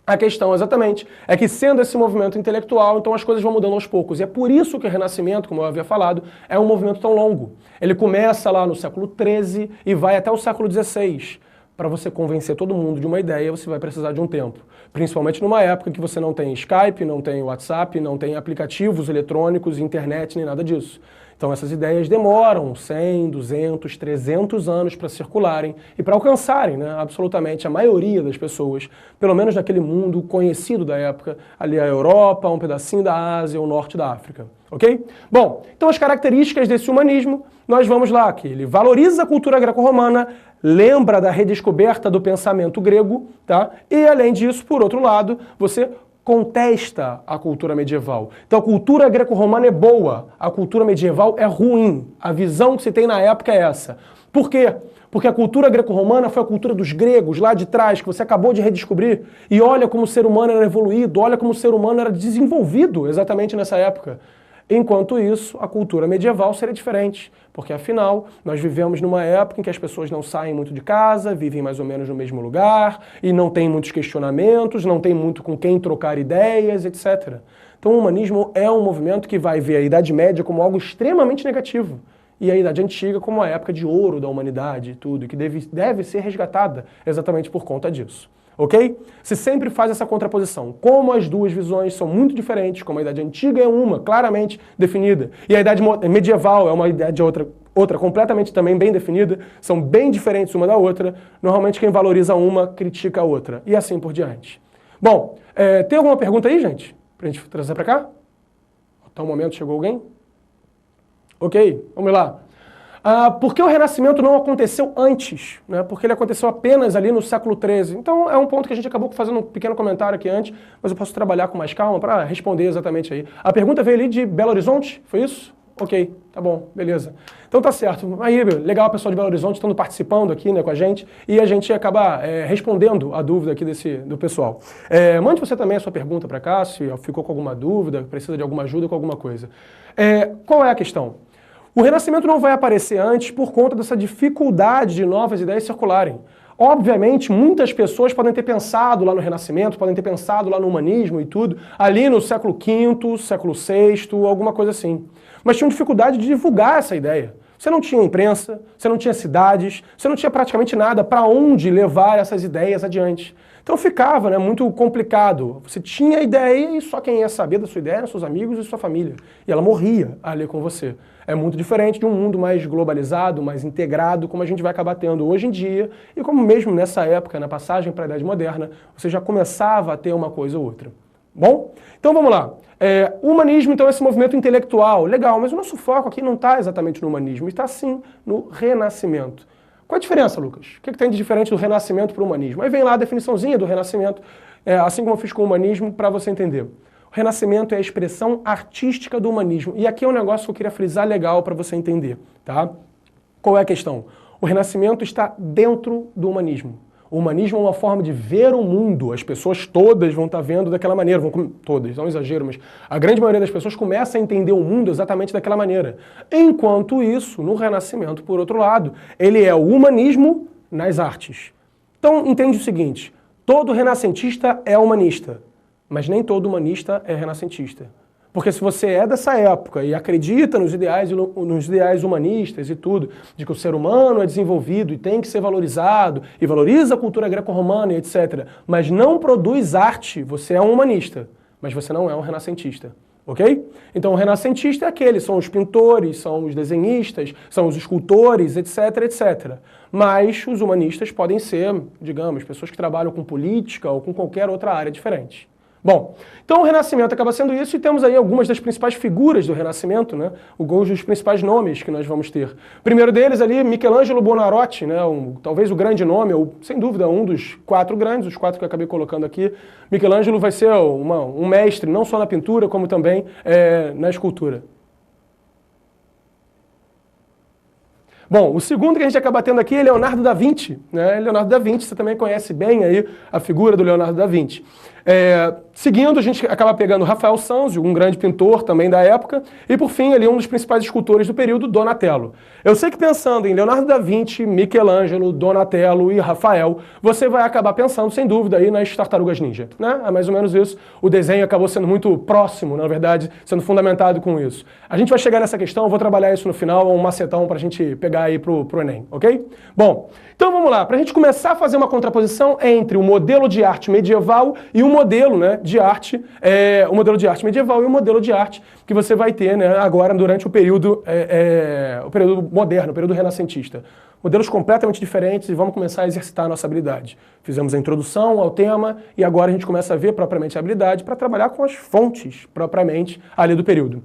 A questão, exatamente, é que sendo esse movimento intelectual, então as coisas vão mudando aos poucos. E é por isso que o Renascimento, como eu havia falado, é um movimento tão longo. Ele começa lá no século XIII e vai até o século XVI. Para você convencer todo mundo de uma ideia, você vai precisar de um tempo. Principalmente numa época que você não tem Skype, não tem WhatsApp, não tem aplicativos eletrônicos, internet, nem nada disso. Então essas ideias demoram 100, 200, 300 anos para circularem e para alcançarem, né, absolutamente a maioria das pessoas, pelo menos naquele mundo conhecido da época, ali a Europa, um pedacinho da Ásia, o norte da África, ok? Bom, então as características desse humanismo, nós vamos lá, que ele valoriza a cultura greco-romana, lembra da redescoberta do pensamento grego, tá? E além disso, por outro lado, você contesta a cultura medieval. Então a cultura greco-romana é boa, a cultura medieval é ruim. A visão que se tem na época é essa. Por quê? Porque a cultura greco-romana foi a cultura dos gregos, lá de trás, que você acabou de redescobrir, e olha como o ser humano era evoluído, olha como o ser humano era desenvolvido exatamente nessa época. Enquanto isso, a cultura medieval seria diferente, porque afinal, nós vivemos numa época em que as pessoas não saem muito de casa, vivem mais ou menos no mesmo lugar, e não tem muitos questionamentos, não tem muito com quem trocar ideias, etc. Então o humanismo é um movimento que vai ver a Idade Média como algo extremamente negativo, e a Idade Antiga como a época de ouro da humanidade e tudo, que deve ser resgatada exatamente por conta disso. Ok? Se sempre faz essa contraposição. Como as duas visões são muito diferentes, como a Idade Antiga é uma, claramente definida, e a Idade Medieval é uma idade outra completamente também bem definida, são bem diferentes uma da outra, normalmente quem valoriza uma critica a outra, e assim por diante. Bom, tem alguma pergunta aí, gente? Pra gente trazer pra cá? Até o momento chegou alguém? Ok, vamos lá. Por que o Renascimento não aconteceu antes? Né? Porque ele aconteceu apenas ali no século XIII. Então é um ponto que a gente acabou fazendo um pequeno comentário aqui antes, mas eu posso trabalhar com mais calma para responder exatamente aí. A pergunta veio ali de Belo Horizonte, foi isso? Ok, tá bom, beleza. Então tá certo. Aí, legal, pessoal de Belo Horizonte estando participando aqui, né, com a gente, e a gente acaba respondendo a dúvida aqui do pessoal. Mande você também a sua pergunta para cá, se ficou com alguma dúvida, precisa de alguma ajuda com alguma coisa. Qual é a questão? O Renascimento não vai aparecer antes por conta dessa dificuldade de novas ideias circularem. Obviamente, muitas pessoas podem ter pensado lá no Renascimento, podem ter pensado lá no humanismo e tudo, ali no século V, século VI, alguma coisa assim. Mas tinham dificuldade de divulgar essa ideia. Você não tinha imprensa, você não tinha cidades, você não tinha praticamente nada para onde levar essas ideias adiante. Então ficava, né, muito complicado. Você tinha a ideia e só quem ia saber da sua ideia eram seus amigos e sua família. E ela morria ali com você. É muito diferente de um mundo mais globalizado, mais integrado, como a gente vai acabar tendo hoje em dia, e como mesmo nessa época, na passagem para a Idade Moderna, você já começava a ter uma coisa ou outra. Bom? Então vamos lá. O humanismo, então, é esse movimento intelectual. Legal, mas o nosso foco aqui não está exatamente no humanismo, está sim no Renascimento. Qual a diferença, Lucas? O que tem de diferente do Renascimento para o humanismo? Aí vem lá a definiçãozinha do Renascimento, assim como eu fiz com o humanismo, para você entender. O Renascimento é a expressão artística do humanismo. E aqui é um negócio que eu queria frisar legal para você entender, tá? Qual é a questão? O Renascimento está dentro do humanismo. O humanismo é uma forma de ver o mundo. As pessoas todas vão estar vendo daquela maneira. Todas, não é um exagero, mas a grande maioria das pessoas começa a entender o mundo exatamente daquela maneira. Enquanto isso, no Renascimento, por outro lado, ele é o humanismo nas artes. Então, entende o seguinte, todo renascentista é humanista, mas nem todo humanista é renascentista. Porque se você é dessa época e acredita nos ideais humanistas e tudo, de que o ser humano é desenvolvido e tem que ser valorizado, e valoriza a cultura greco-romana e etc., mas não produz arte, você é um humanista, mas você não é um renascentista. Ok? Então o renascentista é aquele, são os pintores, são os desenhistas, são os escultores, etc, etc. Mas os humanistas podem ser, digamos, pessoas que trabalham com política ou com qualquer outra área diferente. Bom, então o Renascimento acaba sendo isso e temos aí algumas das principais figuras do Renascimento, né? Alguns dos principais nomes que nós vamos ter. O primeiro deles ali, Michelangelo Buonarroti, né? Talvez o grande nome, ou sem dúvida um dos 4 grandes, os 4 que eu acabei colocando aqui. Michelangelo vai ser um mestre não só na pintura, como também na escultura. Bom, o segundo que a gente acaba tendo aqui é Leonardo da Vinci, né? Leonardo da Vinci, você também conhece bem aí a figura do Leonardo da Vinci. Seguindo, a gente acaba pegando Rafael Sanzio, um grande pintor também da época, e por fim, ali um dos principais escultores do período, Donatello. Eu sei que pensando em Leonardo da Vinci, Michelangelo, Donatello e Rafael, você vai acabar pensando, sem dúvida, aí nas Tartarugas Ninja, né? É mais ou menos isso. O desenho acabou sendo muito próximo, na verdade, sendo fundamentado com isso. A gente vai chegar nessa questão, eu vou trabalhar isso no final, um macetão pra gente pegar aí pro Enem, ok? Bom, então vamos lá, pra gente começar a fazer uma contraposição entre o modelo de arte medieval e o modelo, né, de arte, o modelo de arte medieval e o modelo de arte que você vai ter, né, agora durante o período moderno, o período renascentista. Modelos completamente diferentes e vamos começar a exercitar a nossa habilidade. Fizemos a introdução ao tema e agora a gente começa a ver propriamente a habilidade para trabalhar com as fontes propriamente ali do período.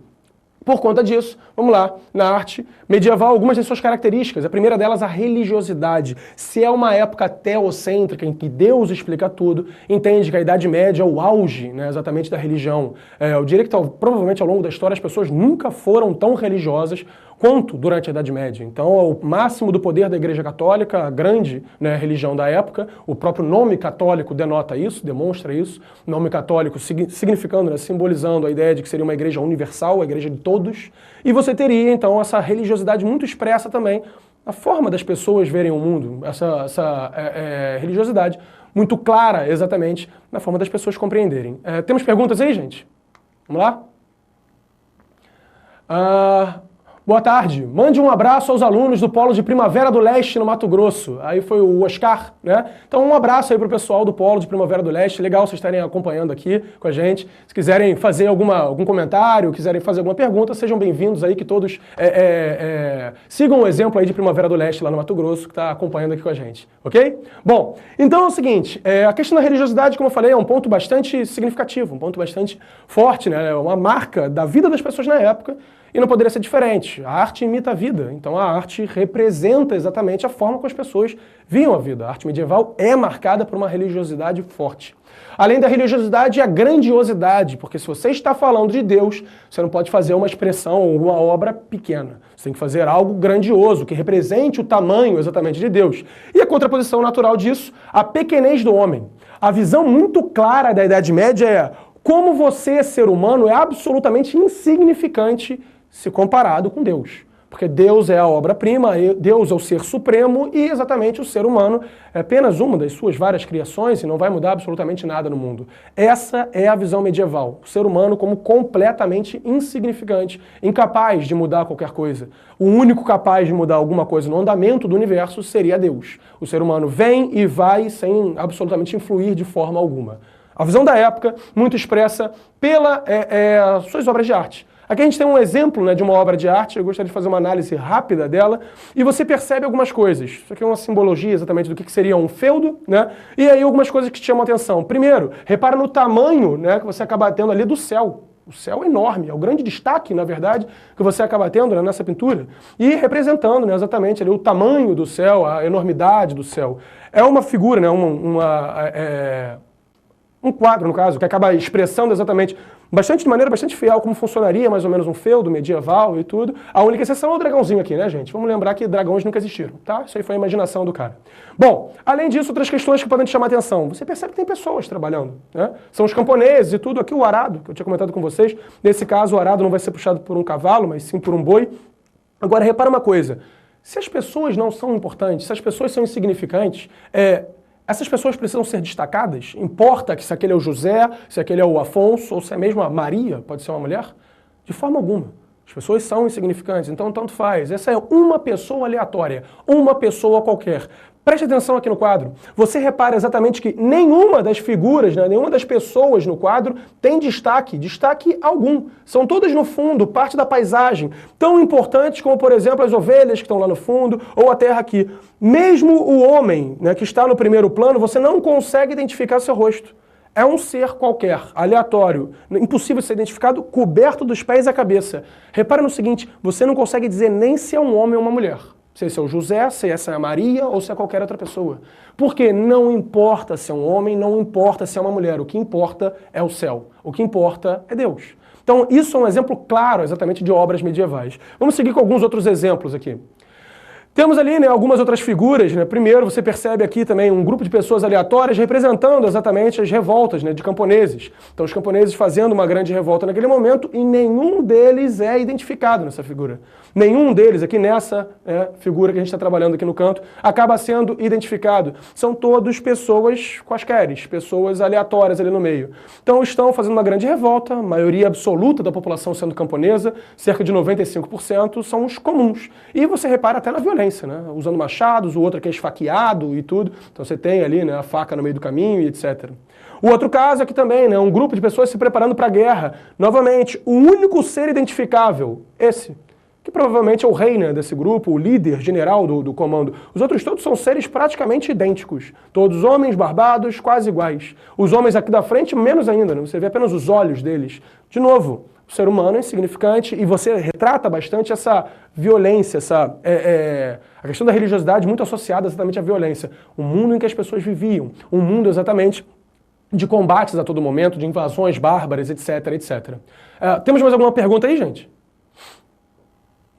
Por conta disso, vamos lá, na arte medieval, algumas das suas características. A primeira delas, a religiosidade. Se é uma época teocêntrica em que Deus explica tudo, entende que a Idade Média é o auge, né, exatamente da religião. Eu diria que provavelmente ao longo da história as pessoas nunca foram tão religiosas quanto durante a Idade Média. Então, o máximo do poder da Igreja Católica, a grande, né, religião da época, o próprio nome católico denota isso, demonstra isso, nome católico significando, né, simbolizando a ideia de que seria uma igreja universal, a igreja de todos, e você teria, então, essa religiosidade muito expressa também, a forma das pessoas verem o mundo, essa religiosidade muito clara, exatamente, na forma das pessoas compreenderem. Temos perguntas aí, gente? Vamos lá? Boa tarde. Mande um abraço aos alunos do Polo de Primavera do Leste, no Mato Grosso. Aí foi o Oscar, né? Então um abraço aí pro pessoal do Polo de Primavera do Leste. Legal vocês estarem acompanhando aqui com a gente. Se quiserem fazer algum comentário, quiserem fazer alguma pergunta, sejam bem-vindos aí, que todos sigam o exemplo aí de Primavera do Leste lá no Mato Grosso, que está acompanhando aqui com a gente, ok? Bom, então é o seguinte, a questão da religiosidade, como eu falei, é um ponto bastante significativo, um ponto bastante forte, né? É uma marca da vida das pessoas na época. E não poderia ser diferente. A arte imita a vida. Então a arte representa exatamente a forma como as pessoas viam a vida. A arte medieval é marcada por uma religiosidade forte. Além da religiosidade, a grandiosidade, porque se você está falando de Deus, você não pode fazer uma expressão ou uma obra pequena. Você tem que fazer algo grandioso, que represente o tamanho exatamente de Deus. E a contraposição natural disso, a pequenez do homem. A visão muito clara da Idade Média é como você, ser humano, é absolutamente insignificante se comparado com Deus. Porque Deus é a obra-prima, Deus é o ser supremo e exatamente o ser humano é apenas uma das suas várias criações e não vai mudar absolutamente nada no mundo. Essa é a visão medieval. O ser humano como completamente insignificante, incapaz de mudar qualquer coisa. O único capaz de mudar alguma coisa no andamento do universo seria Deus. O ser humano vem e vai sem absolutamente influir de forma alguma. A visão da época, muito expressa pelas suas obras de arte. Aqui a gente tem um exemplo, né, de uma obra de arte, eu gostaria de fazer uma análise rápida dela, e você percebe algumas coisas. Isso aqui é uma simbologia exatamente do que seria um feudo, né? E aí algumas coisas que te chamam a atenção. Primeiro, repara no tamanho, né, que você acaba tendo ali do céu. O céu é enorme, é o grande destaque, na verdade, que você acaba tendo, né, nessa pintura. E representando, né, exatamente ali, o tamanho do céu, a enormidade do céu. É uma figura, né, um quadro, no caso, que acaba expressando exatamente, de maneira bastante fiel, como funcionaria mais ou menos um feudo medieval e tudo. A única exceção é o dragãozinho aqui, né, gente? Vamos lembrar que dragões nunca existiram, tá? Isso aí foi a imaginação do cara. Bom, além disso, outras questões que podem te chamar a atenção. Você percebe que tem pessoas trabalhando, né? São os camponeses e tudo. Aqui o arado, que eu tinha comentado com vocês. Nesse caso, o arado não vai ser puxado por um cavalo, mas sim por um boi. Agora, repara uma coisa. Se as pessoas não são importantes, se as pessoas são insignificantes, essas pessoas precisam ser destacadas? Importa que se aquele é o José, se aquele é o Afonso, ou se é mesmo a Maria, pode ser uma mulher? De forma alguma. As pessoas são insignificantes, então tanto faz. Essa é uma pessoa aleatória, uma pessoa qualquer. Preste atenção aqui no quadro. Você repara exatamente que nenhuma das figuras, né, nenhuma das pessoas no quadro tem destaque algum. São todas no fundo, parte da paisagem, tão importantes como, por exemplo, as ovelhas que estão lá no fundo, ou a terra aqui. Mesmo o homem, né, que está no primeiro plano, você não consegue identificar seu rosto. É um ser qualquer, aleatório, impossível de ser identificado, coberto dos pés à cabeça. Repara no seguinte, você não consegue dizer nem se é um homem ou uma mulher. Se esse é o José, se essa é a Maria ou se é qualquer outra pessoa. Porque não importa se é um homem, não importa se é uma mulher. O que importa é o céu. O que importa é Deus. Então isso é um exemplo claro exatamente de obras medievais. Vamos seguir com alguns outros exemplos aqui. Temos ali, né, algumas outras figuras, né? Primeiro, você percebe aqui também um grupo de pessoas aleatórias representando exatamente as revoltas, né, de camponeses. Então, os camponeses fazendo uma grande revolta naquele momento e nenhum deles é identificado nessa figura. Nenhum deles, aqui nessa figura que a gente está trabalhando aqui no canto, acaba sendo identificado. São todos pessoas quaisqueres, pessoas aleatórias ali no meio. Então, estão fazendo uma grande revolta, a maioria absoluta da população sendo camponesa, cerca de 95% são os comuns. E você repara até na violência, né? Usando machados, o outro que é esfaqueado e tudo. Então você tem ali, né, a faca no meio do caminho e etc. O outro caso aqui também, né, um grupo de pessoas se preparando para a guerra. Novamente, o único ser identificável, esse, que provavelmente é o rei, né, desse grupo, o líder general do comando. Os outros todos são seres praticamente idênticos. Todos homens, barbados, quase iguais. Os homens aqui da frente, menos ainda, né? Você vê apenas os olhos deles. De novo, o ser humano é insignificante e você retrata bastante essa violência, a questão da religiosidade muito associada exatamente à violência. O mundo em que as pessoas viviam, um mundo exatamente de combates a todo momento, de invasões bárbaras, etc, etc. Temos mais alguma pergunta aí, gente?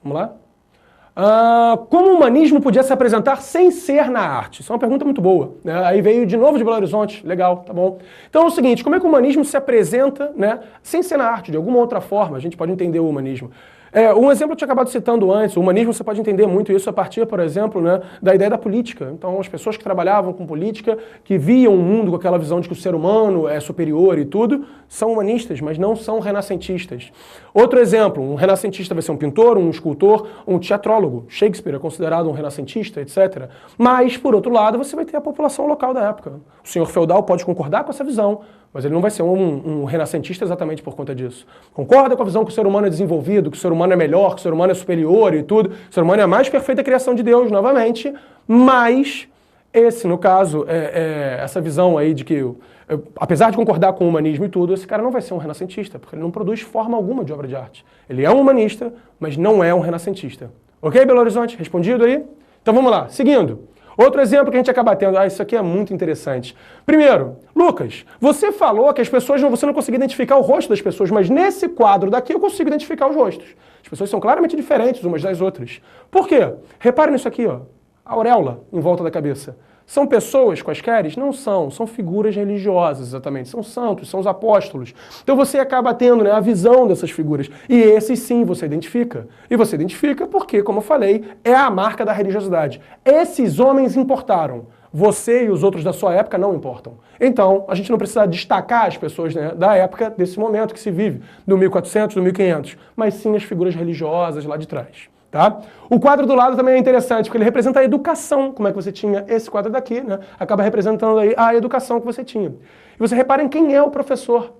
Vamos lá? Como o humanismo podia se apresentar sem ser na arte? Isso é uma pergunta muito boa, né? Aí veio de novo de Belo Horizonte, legal, tá bom. Então é o seguinte, como é que o humanismo se apresenta, né, sem ser na arte, de alguma outra forma? A gente pode entender o humanismo. Um exemplo eu tinha acabado citando antes, o humanismo você pode entender muito isso a partir, por exemplo, né, da ideia da política. Então as pessoas que trabalhavam com política, que viam o mundo com aquela visão de que o ser humano é superior e tudo, são humanistas, mas não são renascentistas. Outro exemplo, um renascentista vai ser um pintor, um escultor, um teatrólogo. Shakespeare é considerado um renascentista, etc. Mas, por outro lado, você vai ter a população local da época. O senhor feudal pode concordar com essa visão, mas ele não vai ser um renascentista exatamente por conta disso. Concorda com a visão que o ser humano é desenvolvido, que o ser humano é melhor, que o ser humano é superior e tudo. O ser humano é a mais perfeita criação de Deus, novamente, mas esse, no caso, essa visão aí de que, apesar de concordar com o humanismo e tudo, esse cara não vai ser um renascentista, porque ele não produz forma alguma de obra de arte. Ele é um humanista, mas não é um renascentista. Ok, Belo Horizonte? Respondido aí? Então vamos lá, seguindo. Outro exemplo que a gente acaba tendo, isso aqui é muito interessante. Primeiro, Lucas, você falou que você não conseguia identificar o rosto das pessoas, mas nesse quadro daqui eu consigo identificar os rostos. As pessoas são claramente diferentes umas das outras. Por quê? Repare nisso aqui, ó, a auréola em volta da cabeça. São pessoas quaisqueres? Não são. São figuras religiosas, exatamente. São santos, são os apóstolos. Então você acaba tendo, né, a visão dessas figuras. E esses sim você identifica. E você identifica porque, como eu falei, é a marca da religiosidade. Esses homens importaram. Você e os outros da sua época não importam. Então, a gente não precisa destacar as pessoas, né, da época, desse momento que se vive, do 1400, do 1500, mas sim as figuras religiosas lá de trás. Tá? O quadro do lado também é interessante, porque ele representa a educação, como é que você tinha esse quadro daqui, né? Acaba representando aí a educação que você tinha. E você repara em quem é o professor.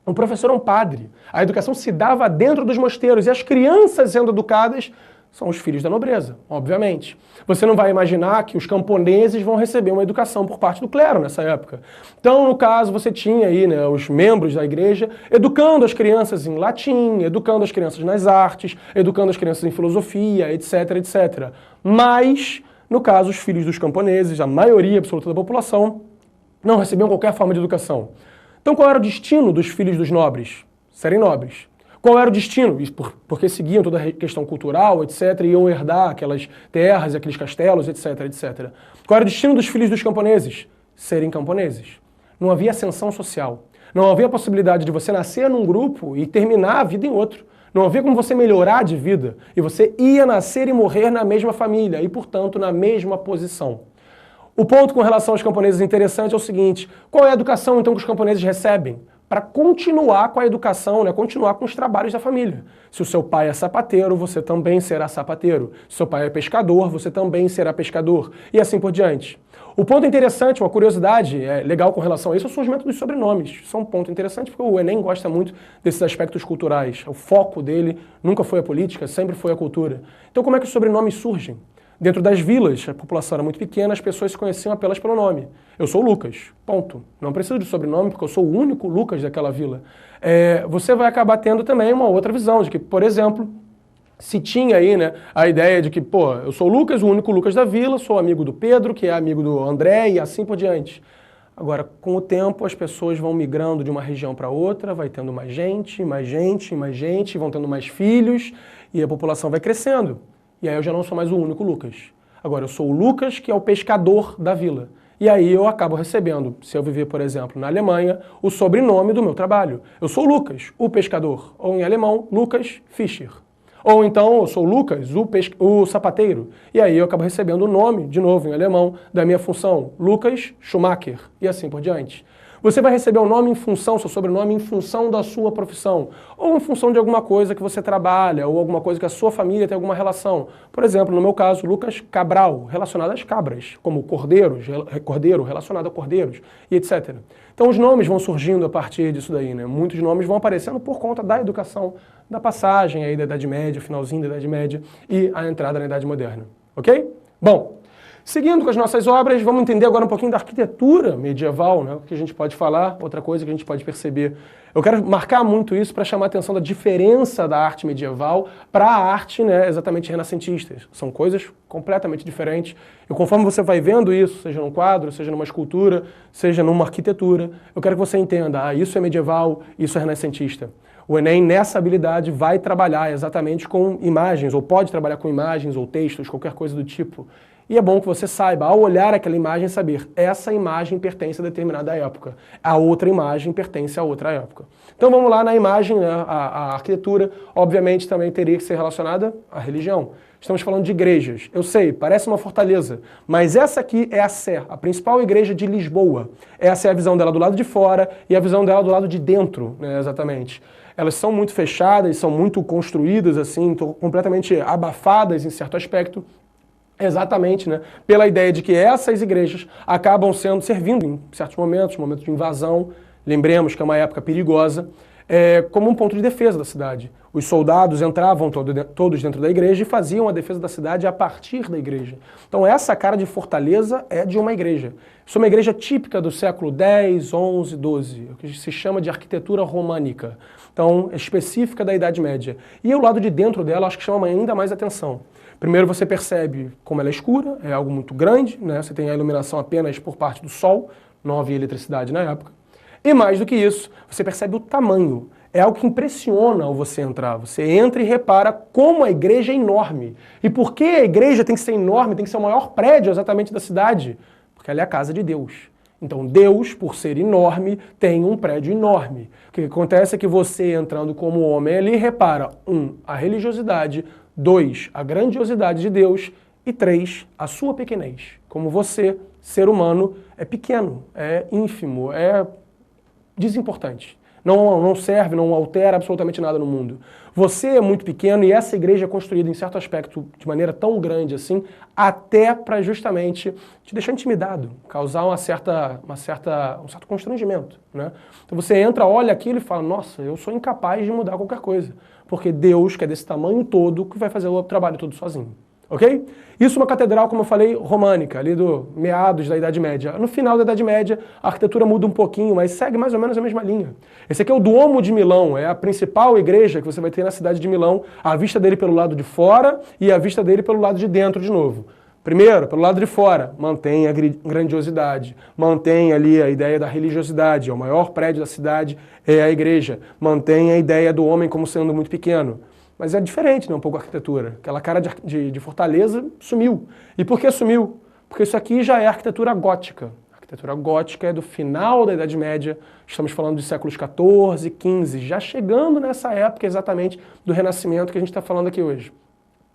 O professor é um padre. A educação se dava dentro dos mosteiros, e as crianças sendo educadas são os filhos da nobreza, obviamente. Você não vai imaginar que os camponeses vão receber uma educação por parte do clero nessa época. Então, no caso, você tinha aí, né, os membros da igreja educando as crianças em latim, educando as crianças nas artes, educando as crianças em filosofia, etc, etc. Mas, no caso, os filhos dos camponeses, a maioria absoluta da população, não recebiam qualquer forma de educação. Então, qual era o destino dos filhos dos nobres? Serem nobres. Qual era o destino? Porque seguiam toda a questão cultural, etc., e iam herdar aquelas terras, aqueles castelos, etc., etc. Qual era o destino dos filhos dos camponeses? Serem camponeses. Não havia ascensão social. Não havia possibilidade de você nascer num grupo e terminar a vida em outro. Não havia como você melhorar de vida. E você ia nascer e morrer na mesma família e, portanto, na mesma posição. O ponto com relação aos camponeses interessante é o seguinte: qual é a educação, então, que os camponeses recebem? Para continuar com a educação, né? Continuar com os trabalhos da família. Se o seu pai é sapateiro, você também será sapateiro. Se seu pai é pescador, você também será pescador. E assim por diante. O ponto interessante, uma curiosidade legal com relação a isso, é o surgimento dos sobrenomes. Isso é um ponto interessante porque o Enem gosta muito desses aspectos culturais. O foco dele nunca foi a política, sempre foi a cultura. Então como é que os sobrenomes surgem? Dentro das vilas, a população era muito pequena, as pessoas se conheciam apenas pelo nome. Eu sou o Lucas, ponto. Não preciso de sobrenome, porque eu sou o único Lucas daquela vila. Você vai acabar tendo também uma outra visão, de que, por exemplo, se tinha aí, né, a ideia de que, eu sou o Lucas, o único Lucas da vila, sou amigo do Pedro, que é amigo do André, e assim por diante. Agora, com o tempo, as pessoas vão migrando de uma região para outra, vai tendo mais gente, mais gente, mais gente, vão tendo mais filhos, e a população vai crescendo. E aí eu já não sou mais o único Lucas. Agora eu sou o Lucas, que é o pescador da vila. E aí eu acabo recebendo, se eu viver, por exemplo, na Alemanha, o sobrenome do meu trabalho. Eu sou o Lucas, o pescador. Ou em alemão, Lucas Fischer. Ou então eu sou o Lucas, o sapateiro. E aí eu acabo recebendo o nome, de novo em alemão, da minha função, Lucas Schumacher. E assim por diante. Você vai receber o nome em função, seu sobrenome em função da sua profissão, ou em função de alguma coisa que você trabalha, ou alguma coisa que a sua família tem alguma relação. Por exemplo, no meu caso, Lucas Cabral, relacionado às cabras, como cordeiro, relacionado a cordeiros, e etc. Então os nomes vão surgindo a partir disso daí, né? Muitos nomes vão aparecendo por conta da educação, da passagem aí da Idade Média, finalzinho da Idade Média, e a entrada na Idade Moderna. Ok? Bom, seguindo com as nossas obras, vamos entender agora um pouquinho da arquitetura medieval, né? O que a gente pode falar, outra coisa que a gente pode perceber. Eu quero marcar muito isso para chamar a atenção da diferença da arte medieval para a arte, né, exatamente renascentista. São coisas completamente diferentes. E conforme você vai vendo isso, seja num quadro, seja numa escultura, seja numa arquitetura, eu quero que você entenda, isso é medieval, isso é renascentista. O Enem, nessa habilidade, vai trabalhar exatamente com imagens, ou pode trabalhar com imagens ou textos, qualquer coisa do tipo. E é bom que você saiba, ao olhar aquela imagem, saber essa imagem pertence a determinada época, a outra imagem pertence a outra época. Então vamos lá na imagem, né, a arquitetura, obviamente também teria que ser relacionada à religião. Estamos falando de igrejas. Eu sei, parece uma fortaleza, mas essa aqui é a Sé, a principal igreja de Lisboa. Essa é a visão dela do lado de fora e a visão dela do lado de dentro, né, exatamente. Elas são muito fechadas, são muito construídas assim, completamente abafadas em certo aspecto. Exatamente, né? Pela ideia de que essas igrejas acabam servindo em certos momentos de invasão, lembremos que é uma época perigosa, como um ponto de defesa da cidade. Os soldados entravam todos dentro da igreja e faziam a defesa da cidade a partir da igreja. Então essa cara de fortaleza é de uma igreja. Isso é uma igreja típica do século X, XI, XII, o que se chama de arquitetura românica. Então, específica da Idade Média. E o lado de dentro dela acho que chama ainda mais atenção. Primeiro você percebe como ela é escura, é algo muito grande, né? Você tem a iluminação apenas por parte do sol, não havia eletricidade na época. E mais do que isso, você percebe o tamanho. É algo que impressiona ao você entrar. Você entra e repara como a igreja é enorme. E por que a igreja tem que ser enorme, tem que ser o maior prédio exatamente da cidade? Porque ela é a casa de Deus. Então Deus, por ser enorme, tem um prédio enorme. O que acontece é que você, entrando como homem ali, repara, 1, a religiosidade, 2, a grandiosidade de Deus e 3, a sua pequenez. Como você, ser humano, é pequeno, é ínfimo, é desimportante. Não serve, não altera absolutamente nada no mundo. Você é muito pequeno e essa igreja é construída em certo aspecto de maneira tão grande assim, até para justamente te deixar intimidado, causar um certo constrangimento, né? Então você entra, olha aquilo e fala, nossa, eu sou incapaz de mudar qualquer coisa, porque Deus, que é desse tamanho todo, que vai fazer o trabalho todo sozinho. Ok? Isso é uma catedral, como eu falei, românica, ali do meados da Idade Média. No final da Idade Média, a arquitetura muda um pouquinho, mas segue mais ou menos a mesma linha. Esse aqui é o Duomo de Milão, é a principal igreja que você vai ter na cidade de Milão, a vista dele pelo lado de fora e a vista dele pelo lado de dentro de novo. Primeiro, pelo lado de fora, mantém a grandiosidade, mantém ali a ideia da religiosidade, é o maior prédio da cidade é a igreja, mantém a ideia do homem como sendo muito pequeno. Mas é diferente, né, um pouco a arquitetura. Aquela cara de fortaleza sumiu. E por que sumiu? Porque isso aqui já é arquitetura gótica. A arquitetura gótica é do final da Idade Média, estamos falando de séculos XIV, XV, já chegando nessa época exatamente do Renascimento que a gente está falando aqui hoje.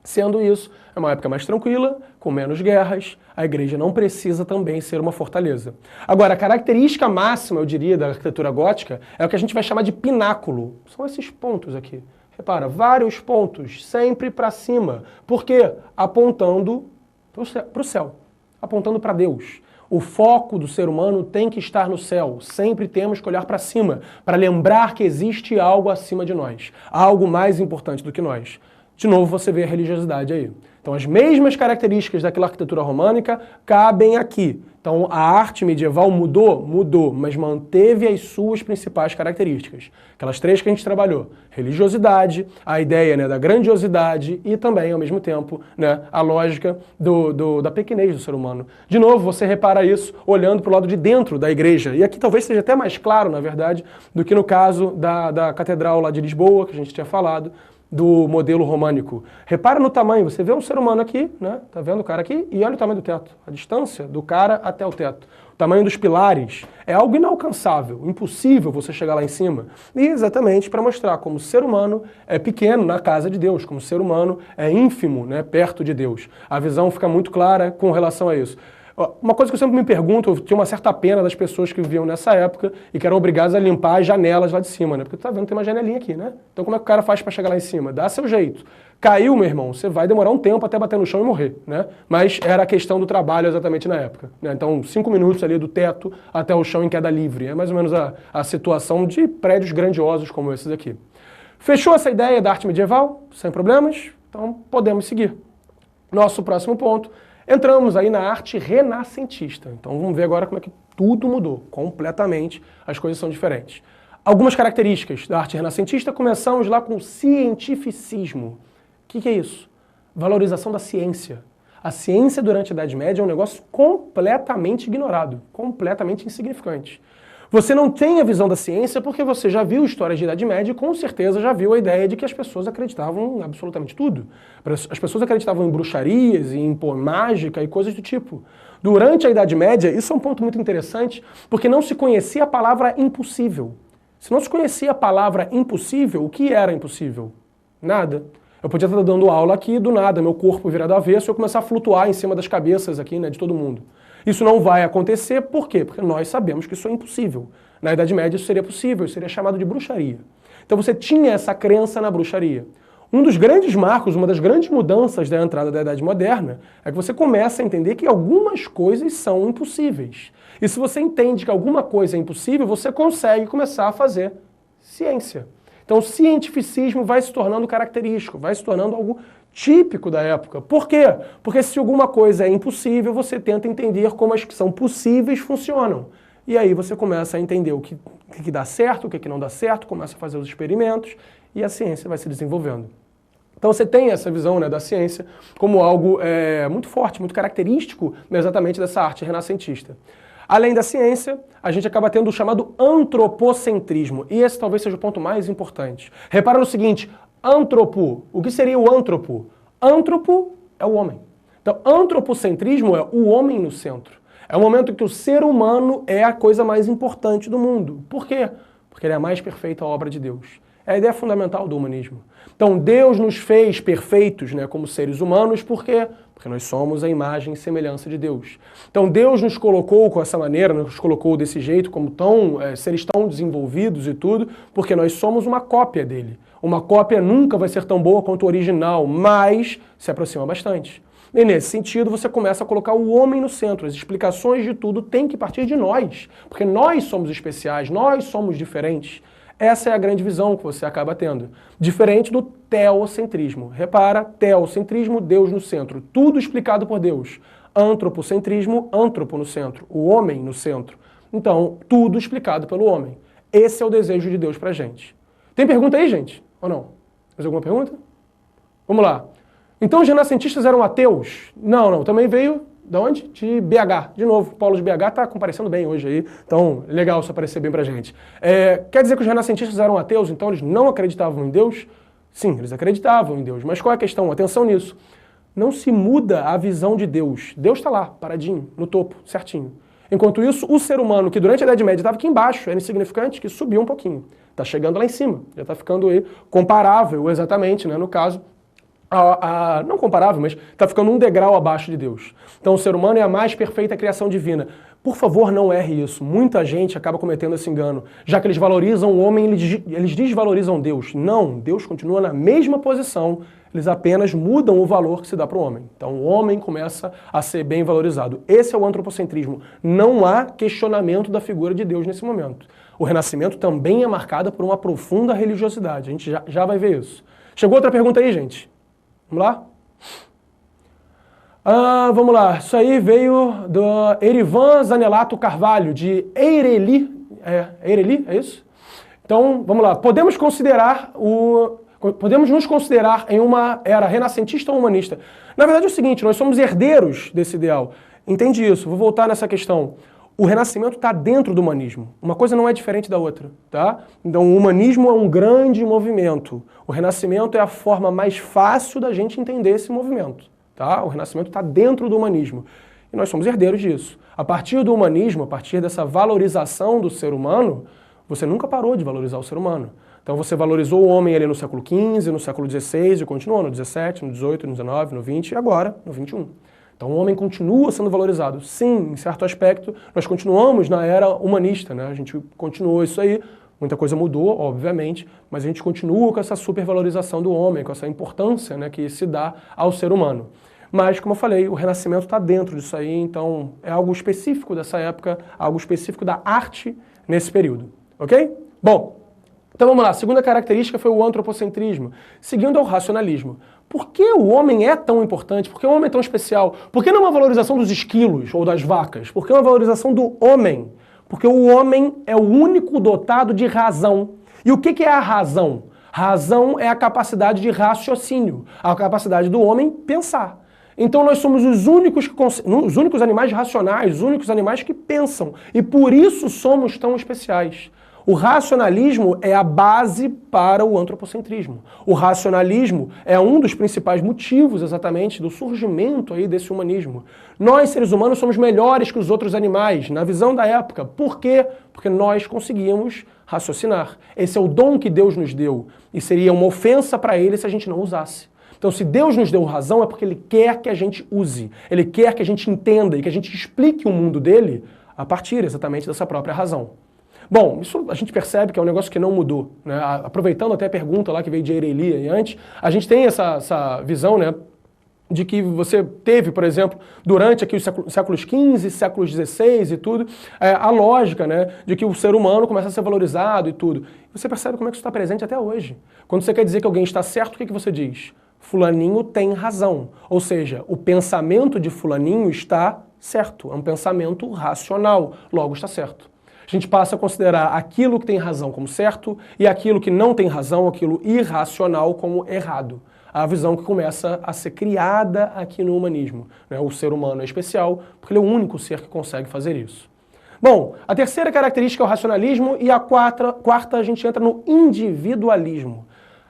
Sendo isso, é uma época mais tranquila, com menos guerras, a igreja não precisa também ser uma fortaleza. Agora, a característica máxima, eu diria, da arquitetura gótica é o que a gente vai chamar de pináculo. São esses pontos aqui. Repara, vários pontos, sempre para cima. Por quê? Apontando para o céu, apontando para Deus. O foco do ser humano tem que estar no céu. Sempre temos que olhar para cima, para lembrar que existe algo acima de nós, algo mais importante do que nós. De novo, você vê a religiosidade aí. Então, as mesmas características daquela arquitetura românica cabem aqui. Então, a arte medieval mudou? Mudou, mas manteve as suas principais características. Aquelas três que a gente trabalhou. Religiosidade, a ideia, né, da grandiosidade e também, ao mesmo tempo, né, a lógica da pequenez do ser humano. De novo, você repara isso olhando para o lado de dentro da igreja. E aqui talvez seja até mais claro, na verdade, do que no caso da Catedral lá de Lisboa, que a gente tinha falado, do modelo românico. Repara no tamanho, você vê um ser humano aqui, né? Tá vendo o cara aqui? E olha o tamanho do teto, a distância do cara até o teto. O tamanho dos pilares é algo inalcançável, impossível você chegar lá em cima. E exatamente para mostrar como o ser humano é pequeno na casa de Deus, como o ser humano é ínfimo, né, perto de Deus. A visão fica muito clara com relação a isso. Uma coisa que eu sempre me pergunto, eu tinha uma certa pena das pessoas que viviam nessa época e que eram obrigadas a limpar as janelas lá de cima, né? Porque tu tá vendo, tem uma janelinha aqui, né? Então como é que o cara faz para chegar lá em cima? Dá seu jeito. Caiu, meu irmão, você vai demorar um tempo até bater no chão e morrer, né? Mas era a questão do trabalho exatamente na época, né? Então 5 minutos ali do teto até o chão em queda livre. É mais ou menos a situação de prédios grandiosos como esses aqui. Fechou essa ideia da arte medieval? Sem problemas? Então podemos seguir. Nosso próximo ponto. Entramos aí na arte renascentista. Então vamos ver agora como é que tudo mudou. Completamente, as coisas são diferentes. Algumas características da arte renascentista, começamos lá com o cientificismo. O que é isso? Valorização da ciência. A ciência durante a Idade Média é um negócio completamente ignorado, completamente insignificante. Você não tem a visão da ciência porque você já viu histórias de Idade Média e com certeza já viu a ideia de que as pessoas acreditavam em absolutamente tudo. As pessoas acreditavam em bruxarias, em mágica e coisas do tipo. Durante a Idade Média, isso é um ponto muito interessante, porque não se conhecia a palavra impossível. Se não se conhecia a palavra impossível, o que era impossível? Nada. Eu podia estar dando aula aqui, do nada, meu corpo virado avesso e eu começar a flutuar em cima das cabeças aqui, né, de todo mundo. Isso não vai acontecer, por quê? Porque nós sabemos que isso é impossível. Na Idade Média isso seria possível, isso seria chamado de bruxaria. Então você tinha essa crença na bruxaria. Um dos grandes marcos, uma das grandes mudanças da entrada da Idade Moderna é que você começa a entender que algumas coisas são impossíveis. E se você entende que alguma coisa é impossível, você consegue começar a fazer ciência. Então o cientificismo vai se tornando característico, vai se tornando algo típico da época. Por quê? Porque se alguma coisa é impossível, você tenta entender como as que são possíveis funcionam. E aí você começa a entender o que dá certo, o que não dá certo, começa a fazer os experimentos e a ciência vai se desenvolvendo. Então você tem essa visão, né, da ciência como algo muito forte, muito característico, né, exatamente dessa arte renascentista. Além da ciência, a gente acaba tendo o chamado antropocentrismo. E esse talvez seja o ponto mais importante. Repara no seguinte, antropo. O que seria o antropo? Antropo é o homem. Então, antropocentrismo é o homem no centro. É o momento em que o ser humano é a coisa mais importante do mundo. Por quê? Porque ele é a mais perfeita obra de Deus. É a ideia fundamental do humanismo. Então, Deus nos fez perfeitos, né, como seres humanos, por quê? Porque nós somos a imagem e semelhança de Deus. Então, Deus nos colocou com essa maneira, nos colocou desse jeito, como seres tão desenvolvidos e tudo, porque nós somos uma cópia dele. Uma cópia nunca vai ser tão boa quanto o original, mas se aproxima bastante. E nesse sentido, você começa a colocar o homem no centro. As explicações de tudo têm que partir de nós, porque nós somos especiais, nós somos diferentes. Essa é a grande visão que você acaba tendo. Diferente do teocentrismo. Repara, teocentrismo, Deus no centro. Tudo explicado por Deus. Antropocentrismo, antropo no centro. O homem no centro. Então, tudo explicado pelo homem. Esse é o desejo de Deus pra gente. Tem pergunta aí, gente? Ou não? Mais alguma pergunta? Vamos lá. Então os renascentistas eram ateus? Não. Também veio de onde? De BH. De novo, o polo de BH está comparecendo bem hoje aí. Então, legal isso aparecer bem pra gente. Quer dizer que os renascentistas eram ateus, então eles não acreditavam em Deus? Sim, eles acreditavam em Deus. Mas qual é a questão? Atenção nisso. Não se muda a visão de Deus. Deus está lá, paradinho, no topo, certinho. Enquanto isso, o ser humano, que durante a Idade Média estava aqui embaixo, era insignificante, que subiu um pouquinho. Está chegando lá em cima. Já está ficando aí comparável, exatamente, né, no caso. Não comparável, mas está ficando um degrau abaixo de Deus. Então o ser humano é a mais perfeita criação divina. Por favor, não erre isso. Muita gente acaba cometendo esse engano. Já que eles valorizam o homem, eles desvalorizam Deus. Não, Deus continua na mesma posição, eles apenas mudam o valor que se dá para o homem. Então o homem começa a ser bem valorizado. Esse é o antropocentrismo. Não há questionamento da figura de Deus nesse momento. O Renascimento também é marcado por uma profunda religiosidade. A gente já vai ver isso. Chegou outra pergunta aí, gente? Vamos lá? Vamos lá, isso aí veio do Erivan Zanelato Carvalho, de Eireli. Eireli, é isso? Então, vamos lá. Podemos nos considerar em uma era renascentista ou humanista? Na verdade é o seguinte, nós somos herdeiros desse ideal. Entende isso? Vou voltar nessa questão. O renascimento está dentro do humanismo. Uma coisa não é diferente da outra, tá? Então o humanismo é um grande movimento. O renascimento é a forma mais fácil da gente entender esse movimento, tá? O renascimento está dentro do humanismo. E nós somos herdeiros disso. A partir do humanismo, a partir dessa valorização do ser humano, você nunca parou de valorizar o ser humano. Então você valorizou o homem ali no século XV, no século XVI, e continuou no XVII, no XVIII, no XIX, no XX e agora no XXI. Então o homem continua sendo valorizado. Sim, em certo aspecto, nós continuamos na era humanista, né? A gente continuou isso aí, muita coisa mudou, obviamente, mas a gente continua com essa supervalorização do homem, com essa importância, né, que se dá ao ser humano. Mas, como eu falei, o renascimento está dentro disso aí, então é algo específico dessa época, algo específico da arte nesse período, ok? Bom, então vamos lá, a segunda característica foi o antropocentrismo, seguindo ao racionalismo. Por que o homem é tão importante? Por que o homem é tão especial? Por que não uma valorização dos esquilos ou das vacas? Por que uma valorização do homem? Porque o homem é o único dotado de razão. E o que é a razão? Razão é a capacidade de raciocínio, a capacidade do homem pensar. Então nós somos os únicos animais racionais, os únicos animais que pensam. E por isso somos tão especiais. O racionalismo é a base para o antropocentrismo. O racionalismo é um dos principais motivos, exatamente, do surgimento aí desse humanismo. Nós, seres humanos, somos melhores que os outros animais, na visão da época. Por quê? Porque nós conseguimos raciocinar. Esse é o dom que Deus nos deu. E seria uma ofensa para Ele se a gente não usasse. Então, se Deus nos deu razão, é porque Ele quer que a gente use. Ele quer que a gente entenda e que a gente explique o mundo dele a partir, exatamente, dessa própria razão. Bom, isso a gente percebe que é um negócio que não mudou, né? Aproveitando até a pergunta lá que veio de Eireli antes, a gente tem essa visão, né, de que você teve, por exemplo, durante aqui os séculos XV, séculos XVI e tudo, a lógica, né, de que o ser humano começa a ser valorizado e tudo. Você percebe como é que isso está presente até hoje. Quando você quer dizer que alguém está certo, o que você diz? Fulaninho tem razão. Ou seja, o pensamento de fulaninho está certo. É um pensamento racional, logo está certo. A gente passa a considerar aquilo que tem razão como certo e aquilo que não tem razão, aquilo irracional, como errado. A visão que começa a ser criada aqui no humanismo, né? O ser humano é especial porque ele é o único ser que consegue fazer isso. Bom, a terceira característica é o racionalismo e a quarta a gente entra no individualismo.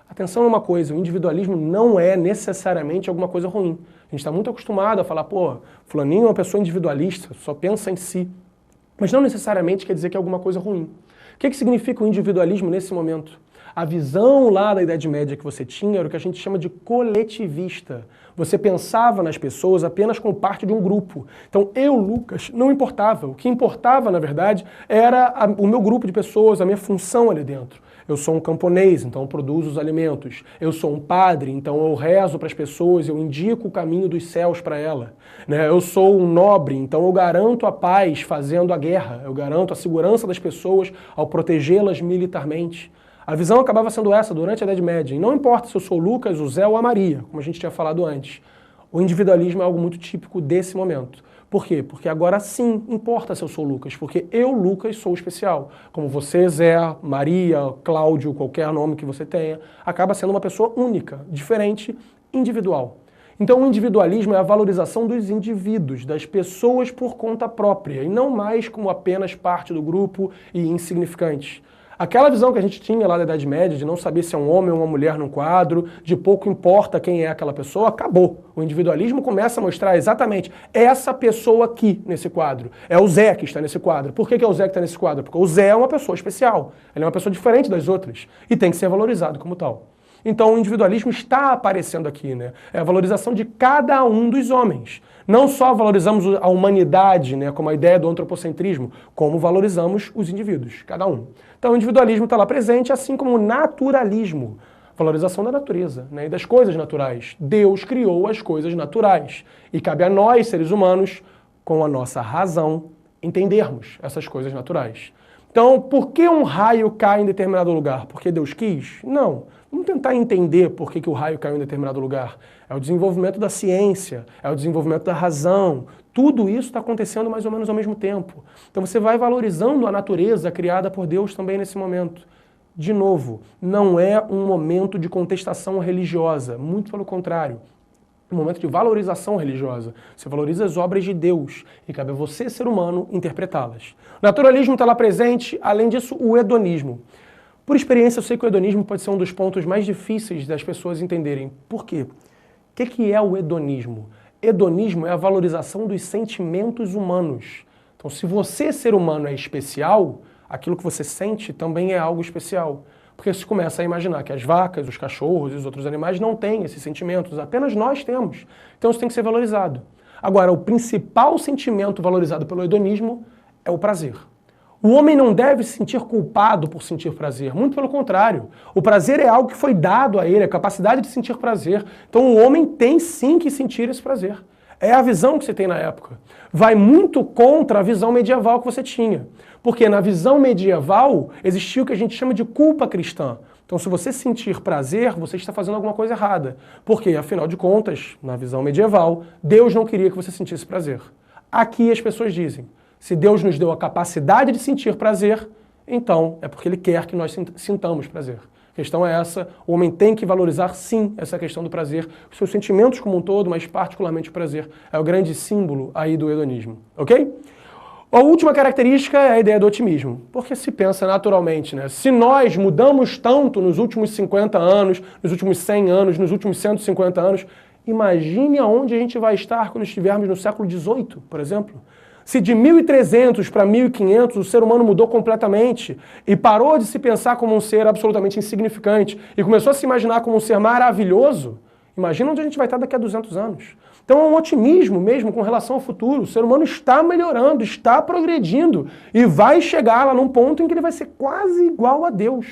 Atenção a uma coisa, o individualismo não é necessariamente alguma coisa ruim. A gente está muito acostumado a falar, pô, fulaninho é uma pessoa individualista, só pensa em si. Mas não necessariamente quer dizer que é alguma coisa ruim. O que significa o individualismo nesse momento? A visão lá da Idade Média que você tinha era o que a gente chama de coletivista. Você pensava nas pessoas apenas como parte de um grupo. Então eu, Lucas, não importava. O que importava, na verdade, era o meu grupo de pessoas, a minha função ali dentro. Eu sou um camponês, então eu produzo os alimentos. Eu sou um padre, então eu rezo para as pessoas, eu indico o caminho dos céus para ela. Eu sou um nobre, então eu garanto a paz fazendo a guerra. Eu garanto a segurança das pessoas ao protegê-las militarmente. A visão acabava sendo essa durante a Idade Média. E não importa se eu sou o Lucas, o Zé ou a Maria, como a gente tinha falado antes. O individualismo é algo muito típico desse momento. Por quê? Porque agora sim importa se eu sou o Lucas, porque eu, Lucas, sou especial. Como você, Zé, Maria, Cláudio, qualquer nome que você tenha, acaba sendo uma pessoa única, diferente, individual. Então o individualismo é a valorização dos indivíduos, das pessoas por conta própria, e não mais como apenas parte do grupo e insignificantes. Aquela visão que a gente tinha lá da Idade Média, de não saber se é um homem ou uma mulher num quadro, de pouco importa quem é aquela pessoa, acabou. O individualismo começa a mostrar exatamente essa pessoa aqui nesse quadro. É o Zé que está nesse quadro. Por que é o Zé que está nesse quadro? Porque o Zé é uma pessoa especial. Ele é uma pessoa diferente das outras e tem que ser valorizado como tal. Então o individualismo está aparecendo aqui, né? É a valorização de cada um dos homens. Não só valorizamos a humanidade, né, como a ideia do antropocentrismo, como valorizamos os indivíduos, cada um. Então o individualismo está lá presente, assim como o naturalismo, valorização da natureza, né, e das coisas naturais. Deus criou as coisas naturais e cabe a nós, seres humanos, com a nossa razão, entendermos essas coisas naturais. Então, por que um raio cai em determinado lugar? Porque Deus quis? Não. Vamos tentar entender por que o raio caiu em determinado lugar. É o desenvolvimento da ciência, é o desenvolvimento da razão. Tudo isso está acontecendo mais ou menos ao mesmo tempo. Então você vai valorizando a natureza criada por Deus também nesse momento. De novo, não é um momento de contestação religiosa, muito pelo contrário. Um momento de valorização religiosa. Você valoriza as obras de Deus e cabe a você, ser humano, interpretá-las. O naturalismo está lá presente, além disso, o hedonismo. Por experiência, eu sei que o hedonismo pode ser um dos pontos mais difíceis das pessoas entenderem. Por quê? O que é o hedonismo? Hedonismo é a valorização dos sentimentos humanos. Então, se você, ser humano, é especial, aquilo que você sente também é algo especial. Porque você começa a imaginar que as vacas, os cachorros e os outros animais não têm esses sentimentos, apenas nós temos. Então isso tem que ser valorizado. Agora, o principal sentimento valorizado pelo hedonismo é o prazer. O homem não deve se sentir culpado por sentir prazer, muito pelo contrário. O prazer é algo que foi dado a ele, a capacidade de sentir prazer. Então o homem tem sim que sentir esse prazer. É a visão que você tem na época. Vai muito contra a visão medieval que você tinha. Porque na visão medieval existia o que a gente chama de culpa cristã. Então se você sentir prazer, você está fazendo alguma coisa errada. Porque, afinal de contas, na visão medieval, Deus não queria que você sentisse prazer. Aqui as pessoas dizem, se Deus nos deu a capacidade de sentir prazer, então é porque Ele quer que nós sintamos prazer. A questão é essa, o homem tem que valorizar sim essa questão do prazer, os seus sentimentos como um todo, mas particularmente o prazer, é o grande símbolo aí do hedonismo, ok? A última característica é a ideia do otimismo, porque se pensa naturalmente, né? Se nós mudamos tanto nos últimos 50 anos, nos últimos 100 anos, nos últimos 150 anos, imagine aonde a gente vai estar quando estivermos no século XVIII, por exemplo. Se de 1300 para 1500 o ser humano mudou completamente e parou de se pensar como um ser absolutamente insignificante e começou a se imaginar como um ser maravilhoso, imagina onde a gente vai estar daqui a 200 anos. Então é um otimismo mesmo com relação ao futuro. O ser humano está melhorando, está progredindo e vai chegar lá num ponto em que ele vai ser quase igual a Deus.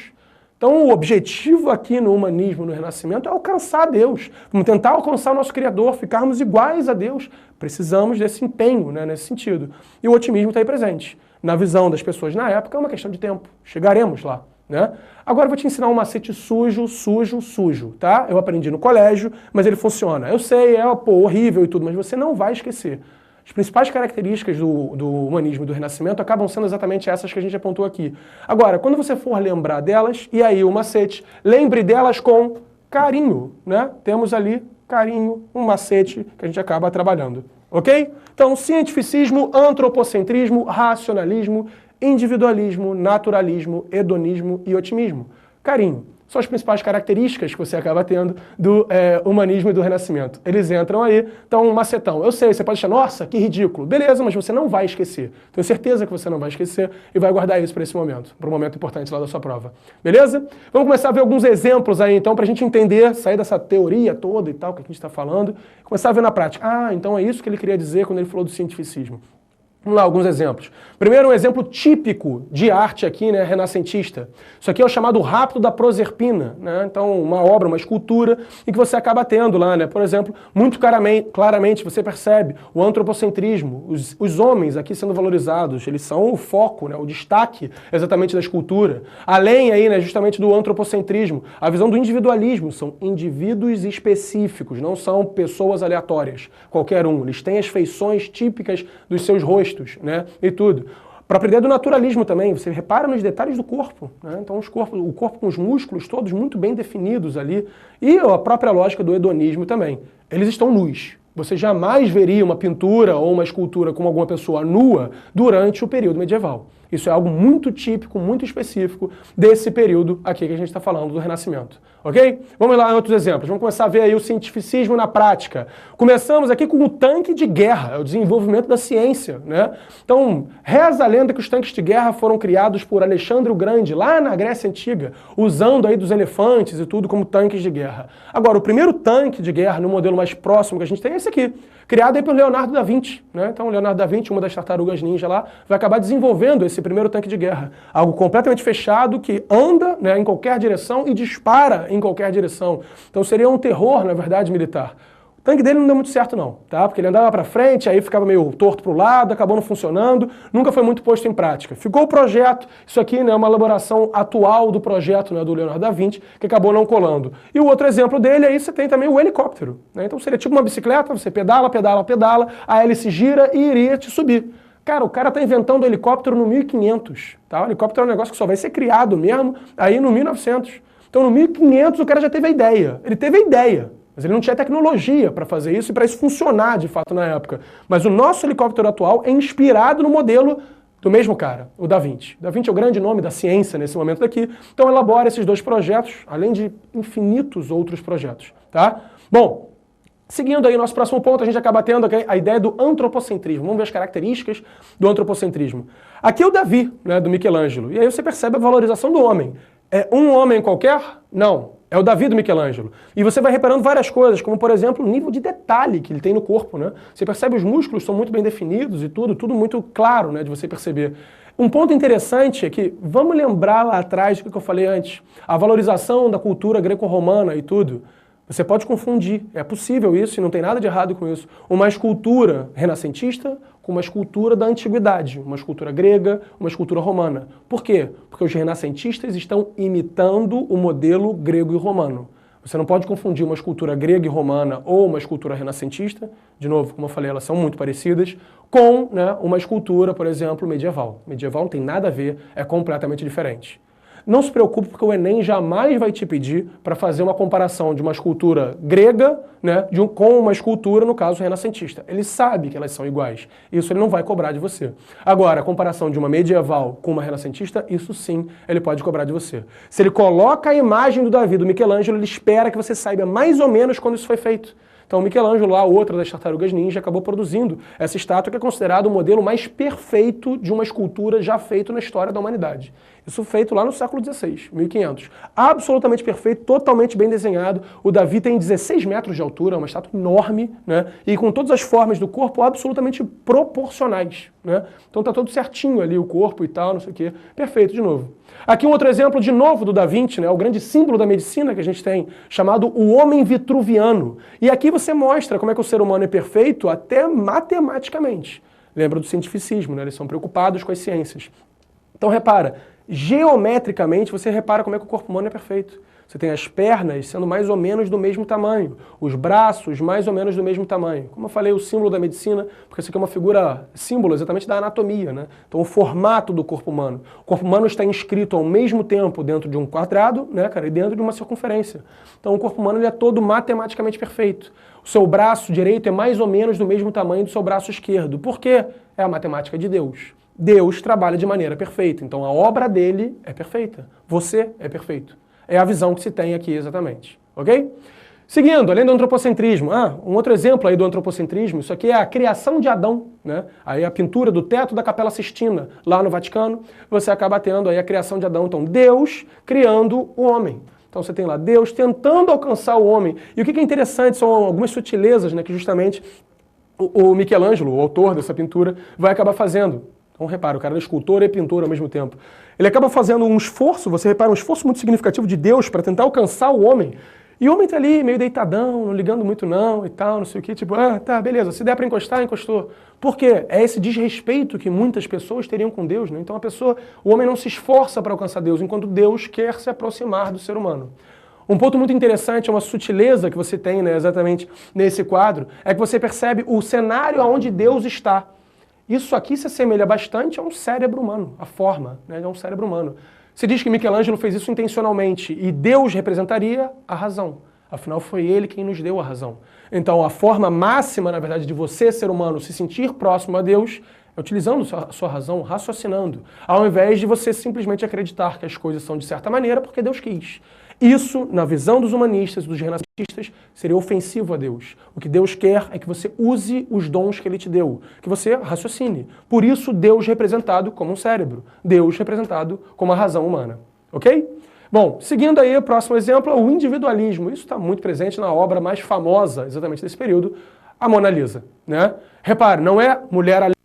Então o objetivo aqui no humanismo, no Renascimento, é alcançar Deus. Vamos tentar alcançar o nosso Criador, ficarmos iguais a Deus. Precisamos desse empenho, né, nesse sentido. E o otimismo está aí presente. Na visão das pessoas na época, é uma questão de tempo. Chegaremos lá. Né? Agora eu vou te ensinar um macete sujo, tá? Eu aprendi no colégio, mas ele funciona. Eu sei, é horrível e tudo, mas você não vai esquecer. As principais características do humanismo e do Renascimento acabam sendo exatamente essas que a gente apontou aqui. Agora, quando você for lembrar delas, e aí o macete, lembre delas com carinho, né? Temos ali carinho, um macete que a gente acaba trabalhando, ok? Então, cientificismo, antropocentrismo, racionalismo, individualismo, naturalismo, hedonismo e otimismo. Carinho. São as principais características que você acaba tendo do humanismo e do Renascimento. Eles entram aí, então um macetão. Eu sei, você pode achar, nossa, que ridículo. Beleza, mas você não vai esquecer. Tenho certeza que você não vai esquecer e vai guardar isso para esse momento, para um momento importante lá da sua prova. Beleza? Vamos começar a ver alguns exemplos aí, então, para a gente entender, sair dessa teoria toda e tal que a gente está falando, e começar a ver na prática. Ah, então é isso que ele queria dizer quando ele falou do cientificismo. Vamos lá, alguns exemplos. Primeiro, um exemplo típico de arte aqui, né, renascentista. Isso aqui é o chamado Rapto da Proserpina, né? Então, uma obra, uma escultura, em que você acaba tendo lá, né? Por exemplo, muito claramente você percebe o antropocentrismo, os homens aqui sendo valorizados, eles são o foco, né, o destaque exatamente da escultura. Além aí, né, justamente do antropocentrismo, a visão do individualismo, são indivíduos específicos, não são pessoas aleatórias, qualquer um. Eles têm as feições típicas dos seus rostos, né, e tudo. A própria ideia do naturalismo também, você repara nos detalhes do corpo, né? Então o corpo com os músculos todos muito bem definidos ali, e a própria lógica do hedonismo também. Eles estão nus. Você jamais veria uma pintura ou uma escultura com alguma pessoa nua durante o período medieval. Isso é algo muito típico, muito específico desse período aqui que a gente está falando do Renascimento. Ok? Vamos lá em outros exemplos. Vamos começar a ver aí o cientificismo na prática. Começamos aqui com o tanque de guerra, é o desenvolvimento da ciência, né? Então, reza a lenda que os tanques de guerra foram criados por Alexandre o Grande, lá na Grécia Antiga, usando aí dos elefantes e tudo como tanques de guerra. Agora, o primeiro tanque de guerra, no modelo mais próximo que a gente tem, é esse aqui, criado aí por Leonardo da Vinci, né? Então, Leonardo da Vinci, uma das tartarugas ninja lá, vai acabar desenvolvendo esse primeiro tanque de guerra. Algo completamente fechado que anda, né, em qualquer direção e dispara em qualquer direção. Então seria um terror, na verdade, militar. O tanque dele não deu muito certo não, tá? Porque ele andava para frente, aí ficava meio torto para o lado, acabou não funcionando, nunca foi muito posto em prática. Ficou o projeto, isso aqui né, é uma elaboração atual do projeto né, do Leonardo da Vinci, que acabou não colando. E o outro exemplo dele, aí você tem também o helicóptero. Né? Então seria tipo uma bicicleta, você pedala, pedala, pedala, a hélice gira e iria te subir. Cara, o cara tá inventando o helicóptero no 1500, tá? O helicóptero é um negócio que só vai ser criado mesmo aí no 1900. Então no 1500 o cara já teve a ideia. Ele teve a ideia. Mas ele não tinha tecnologia para fazer isso e para isso funcionar de fato na época. Mas o nosso helicóptero atual é inspirado no modelo do mesmo cara, o Da Vinci. Da Vinci é o grande nome da ciência nesse momento daqui. Então elabora esses dois projetos, além de infinitos outros projetos. Tá? Bom, seguindo aí o nosso próximo ponto, a gente acaba tendo a ideia do antropocentrismo. Vamos ver as características do antropocentrismo. Aqui é o Davi, né, do Michelangelo. E aí você percebe a valorização do homem. É um homem qualquer? Não. É o Davi do Michelangelo. E você vai reparando várias coisas, como por exemplo o nível de detalhe que ele tem no corpo, né? Você percebe os músculos são muito bem definidos e tudo muito claro, né, de você perceber. Um ponto interessante é que, vamos lembrar lá atrás do que eu falei antes, a valorização da cultura greco-romana e tudo. Você pode confundir, é possível isso e não tem nada de errado com isso. Uma escultura renascentista com uma escultura da antiguidade, uma escultura grega, uma escultura romana. Por quê? Porque os renascentistas estão imitando o modelo grego e romano. Você não pode confundir uma escultura grega e romana ou uma escultura renascentista, de novo, como eu falei, elas são muito parecidas, com né, uma escultura, por exemplo, medieval. Medieval não tem nada a ver, é completamente diferente. Não se preocupe porque o Enem jamais vai te pedir para fazer uma comparação de uma escultura grega né, com uma escultura, no caso, renascentista. Ele sabe que elas são iguais. Isso ele não vai cobrar de você. Agora, a comparação de uma medieval com uma renascentista, isso sim ele pode cobrar de você. Se ele coloca a imagem do Davi, do Michelangelo, ele espera que você saiba mais ou menos quando isso foi feito. Então o Michelangelo, lá, outra das tartarugas ninja, acabou produzindo essa estátua que é considerado o modelo mais perfeito de uma escultura já feito na história da humanidade. Isso feito lá no século XVI, 1500. Absolutamente perfeito, totalmente bem desenhado. O Davi tem 16 metros de altura, uma estátua enorme, né? E com todas as formas do corpo absolutamente proporcionais, né? Então tá todo certinho ali o corpo e tal, não sei o quê. Perfeito, de novo. Aqui um outro exemplo, de novo, do Da Vinci, né? O grande símbolo da medicina que a gente tem, chamado o homem vitruviano. E aqui você mostra como é que o ser humano é perfeito até matematicamente. Lembra do cientificismo, né? Eles são preocupados com as ciências. Então repara, geometricamente você repara como é que o corpo humano é perfeito. Você tem as pernas sendo mais ou menos do mesmo tamanho, os braços mais ou menos do mesmo tamanho. Como eu falei, o símbolo da medicina, porque isso aqui é uma figura símbolo exatamente da anatomia, né? Então o formato do corpo humano. O corpo humano está inscrito ao mesmo tempo dentro de um quadrado, né, cara, e dentro de uma circunferência. Então o corpo humano ele é todo matematicamente perfeito. O seu braço direito é mais ou menos do mesmo tamanho do seu braço esquerdo. Por quê? É a matemática de Deus. Deus trabalha de maneira perfeita, então a obra dele é perfeita. Você é perfeito. É a visão que se tem aqui exatamente, ok? Seguindo, além do antropocentrismo, um outro exemplo aí do antropocentrismo, isso aqui é a criação de Adão, né? Aí a pintura do teto da Capela Sistina, lá no Vaticano, você acaba tendo aí a criação de Adão. Então, Deus criando o homem. Então você tem lá Deus tentando alcançar o homem. E o que é interessante são algumas sutilezas, né, que justamente o Michelangelo, o autor dessa pintura, vai acabar fazendo. Então repara, o cara é escultor e pintor ao mesmo tempo. Ele acaba fazendo um esforço, você repara, um esforço muito significativo de Deus para tentar alcançar o homem. E o homem tá ali meio deitadão, não ligando muito não e tal, não sei o que, tipo, tá, beleza, se der para encostar, encostou. Por quê? É esse desrespeito que muitas pessoas teriam com Deus, né? Então o homem não se esforça para alcançar Deus, enquanto Deus quer se aproximar do ser humano. Um ponto muito interessante, uma sutileza que você tem, né, exatamente nesse quadro, é que você percebe o cenário onde Deus está. Isso aqui se assemelha bastante a um cérebro humano, a forma, né, de um cérebro humano. Se diz que Michelangelo fez isso intencionalmente e Deus representaria a razão. Afinal, foi ele quem nos deu a razão. Então, a forma máxima, na verdade, de você, ser humano, se sentir próximo a Deus é utilizando a sua razão, raciocinando, ao invés de você simplesmente acreditar que as coisas são de certa maneira porque Deus quis. Isso, na visão dos humanistas, dos renascentistas, seria ofensivo a Deus. O que Deus quer é que você use os dons que Ele te deu, que você raciocine. Por isso, Deus representado como um cérebro, Deus representado como a razão humana. Ok? Bom, seguindo aí, o próximo exemplo é o individualismo. Isso está muito presente na obra mais famosa, exatamente desse período, a Mona Lisa. Né? Repare, não é mulher ali.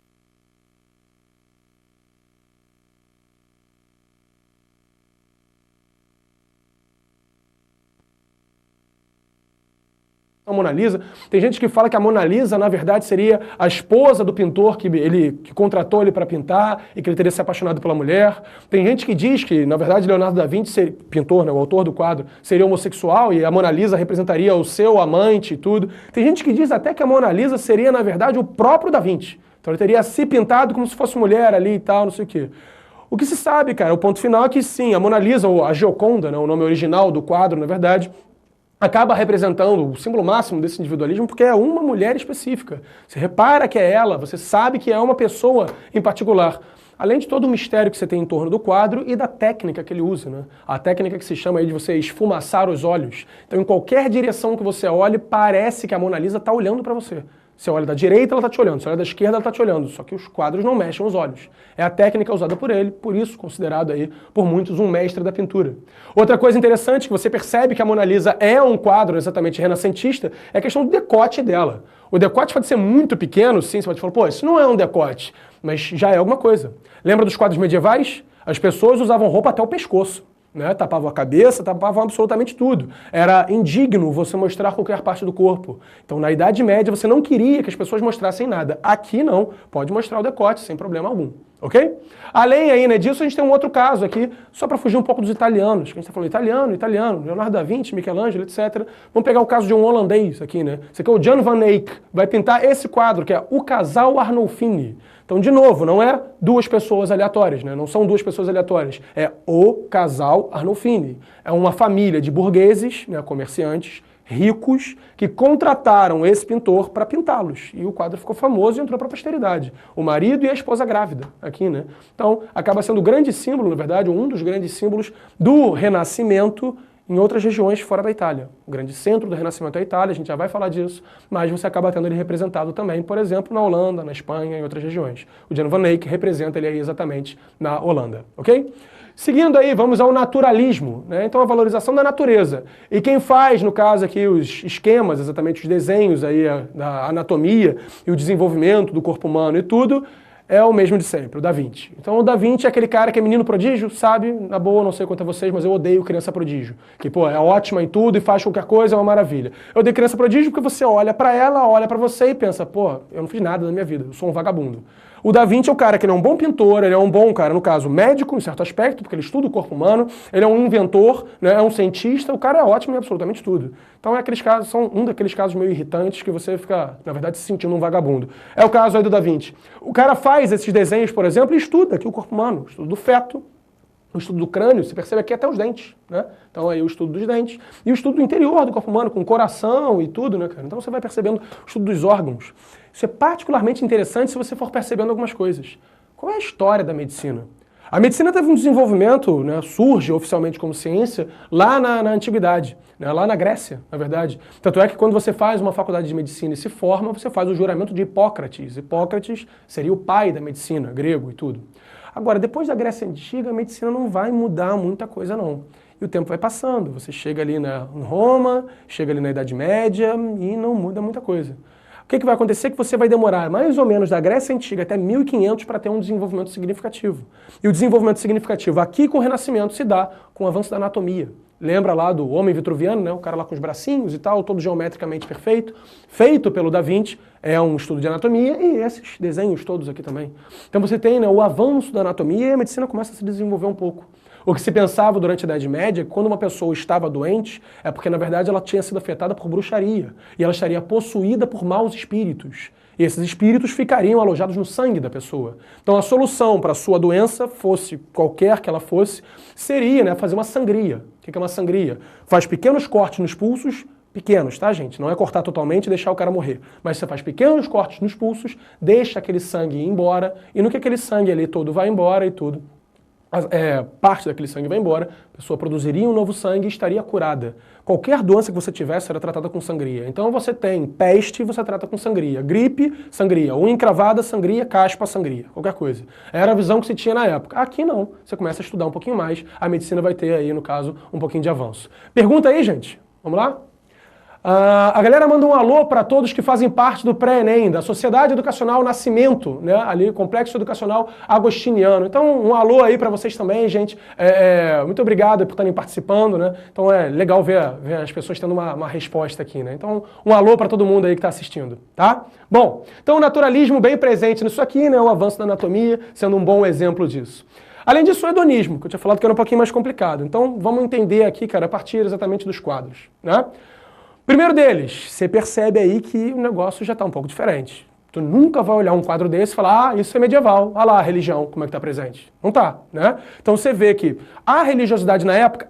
a Mona Lisa. Tem gente que fala que a Mona Lisa, na verdade, seria a esposa do pintor que contratou ele para pintar e que ele teria se apaixonado pela mulher. Tem gente que diz que, na verdade, Leonardo da Vinci, pintor, né, o autor do quadro, seria homossexual e a Mona Lisa representaria o seu amante e tudo. Tem gente que diz até que a Mona Lisa seria, na verdade, o próprio da Vinci. Então ele teria se pintado como se fosse mulher ali e tal, não sei o quê. O que se sabe, cara, o ponto final é que sim, a Mona Lisa, ou a Gioconda, né, o nome original do quadro, na verdade, acaba representando o símbolo máximo desse individualismo porque é uma mulher específica. Você repara que é ela, você sabe que é uma pessoa em particular. Além de todo o mistério que você tem em torno do quadro e da técnica que ele usa, né? A técnica que se chama aí de você esfumaçar os olhos. Então, em qualquer direção que você olhe, parece que a Mona Lisa está olhando para você. Você olha da direita, ela está te olhando. Você olha da esquerda, ela está te olhando. Só que os quadros não mexem os olhos. É a técnica usada por ele, por isso considerado aí por muitos um mestre da pintura. Outra coisa interessante que você percebe que a Mona Lisa é um quadro exatamente renascentista é a questão do decote dela. O decote pode ser muito pequeno, sim, você pode falar, pô, isso não é um decote, mas já é alguma coisa. Lembra dos quadros medievais? As pessoas usavam roupa até o pescoço. Né? Tapavam a cabeça, tapavam absolutamente tudo. Era indigno você mostrar qualquer parte do corpo. Então, na Idade Média, você não queria que as pessoas mostrassem nada. Aqui não, pode mostrar o decote, sem problema algum. Ok? Além aí, né, disso, a gente tem um outro caso aqui, só para fugir um pouco dos italianos, que a gente está falando italiano, Leonardo da Vinci, Michelangelo, etc. Vamos pegar o caso de um holandês aqui, né? Esse aqui é o Jan van Eyck, vai pintar esse quadro, que é O Casal Arnolfini. Então, de novo, não é duas pessoas aleatórias, né? Não são duas pessoas aleatórias. É o casal Arnolfini. É uma família de burgueses, né, comerciantes, ricos, que contrataram esse pintor para pintá-los. E o quadro ficou famoso e entrou para a posteridade. O marido e a esposa grávida, aqui, né? Então, acaba sendo o grande símbolo, na verdade, um dos grandes símbolos do Renascimento em outras regiões fora da Itália. O grande centro do Renascimento é a Itália, a gente já vai falar disso, mas você acaba tendo ele representado também, por exemplo, na Holanda, na Espanha e em outras regiões. O Jan van Eyck representa ele aí exatamente na Holanda, ok? Seguindo aí, vamos ao naturalismo, né? Então a valorização da natureza. E quem faz, no caso aqui, os esquemas, exatamente os desenhos aí da anatomia e o desenvolvimento do corpo humano e tudo, é o mesmo de sempre, o Da Vinci. Então o Da Vinci é aquele cara que é menino prodígio, sabe? Na boa, não sei quanto a vocês, mas eu odeio criança prodígio. Que, pô, é ótima em tudo e faz qualquer coisa, é uma maravilha. Eu odeio criança prodígio porque você olha pra ela, olha pra você e pensa, pô, eu não fiz nada na minha vida, eu sou um vagabundo. O Da Vinci é o cara que ele é um bom pintor, ele é um bom cara, no caso, médico, em certo aspecto, porque ele estuda o corpo humano, ele é um inventor, né, é um cientista, o cara é ótimo em absolutamente tudo. Então é aqueles casos, são um daqueles casos meio irritantes que você fica, na verdade, se sentindo um vagabundo. É o caso aí do Da Vinci. O cara faz esses desenhos, por exemplo, e estuda aqui o corpo humano, estuda do feto, o estudo do crânio, você percebe aqui até os dentes, né? Então aí o estudo dos dentes e o estudo do interior do corpo humano, com o coração e tudo, né, cara? Então você vai percebendo o estudo dos órgãos. Isso é particularmente interessante se você for percebendo algumas coisas. Qual é a história da medicina? A medicina teve um desenvolvimento, né, surge oficialmente como ciência, lá na antiguidade, né, lá na Grécia, na verdade. Tanto é que quando você faz uma faculdade de medicina e se forma, você faz o juramento de Hipócrates. Hipócrates seria o pai da medicina, grego e tudo. Agora, depois da Grécia Antiga, a medicina não vai mudar muita coisa, não. E o tempo vai passando. Você chega ali em Roma, chega ali na Idade Média e não muda muita coisa. O que vai acontecer é que você vai demorar mais ou menos da Grécia Antiga até 1500 para ter um desenvolvimento significativo. E o desenvolvimento significativo aqui com o Renascimento se dá com o avanço da anatomia. Lembra lá do homem vitruviano, né? O cara lá com os bracinhos e tal, todo geometricamente perfeito, feito pelo Da Vinci, é um estudo de anatomia e esses desenhos todos aqui também. Então você tem, né, o avanço da anatomia e a medicina começa a se desenvolver um pouco. O que se pensava durante a Idade Média, quando uma pessoa estava doente, é porque na verdade ela tinha sido afetada por bruxaria e ela estaria possuída por maus espíritos. E esses espíritos ficariam alojados no sangue da pessoa. Então a solução para a sua doença, fosse qualquer que ela fosse, seria, né, fazer uma sangria. O que é uma sangria? Faz pequenos cortes nos pulsos, pequenos, tá, gente? Não é cortar totalmente e deixar o cara morrer. Mas você faz pequenos cortes nos pulsos, deixa aquele sangue ir embora, e no que aquele sangue ali todo vai embora e tudo, parte daquele sangue vai embora, a pessoa produziria um novo sangue e estaria curada. Qualquer doença que você tivesse era tratada com sangria. Então você tem peste, você trata com sangria. Gripe, sangria. Unha encravada, sangria. Caspa, sangria. Qualquer coisa. Era a visão que se tinha na época. Aqui não. Você começa a estudar um pouquinho mais. A medicina vai ter aí, no caso, um pouquinho de avanço. Pergunta aí, gente. Vamos lá? A galera manda um alô para todos que fazem parte do pré-ENEM, da Sociedade Educacional Nascimento, né? Ali, Complexo Educacional Agostiniano. Então, um alô aí para vocês também, gente. Muito obrigado por estarem participando, né? Então, é legal ver as pessoas tendo uma resposta aqui, né? Então, um alô para todo mundo aí que está assistindo, tá? Bom, então o naturalismo bem presente nisso aqui, né? O avanço da anatomia sendo um bom exemplo disso. Além disso, o hedonismo, que eu tinha falado que era um pouquinho mais complicado. Então, vamos entender aqui, cara, a partir exatamente dos quadros, né? Primeiro deles, você percebe aí que o negócio já está um pouco diferente. Tu nunca vai olhar um quadro desse e falar, isso é medieval, olha lá a religião, como é que está presente. Não tá, né? Então você vê que há religiosidade na época?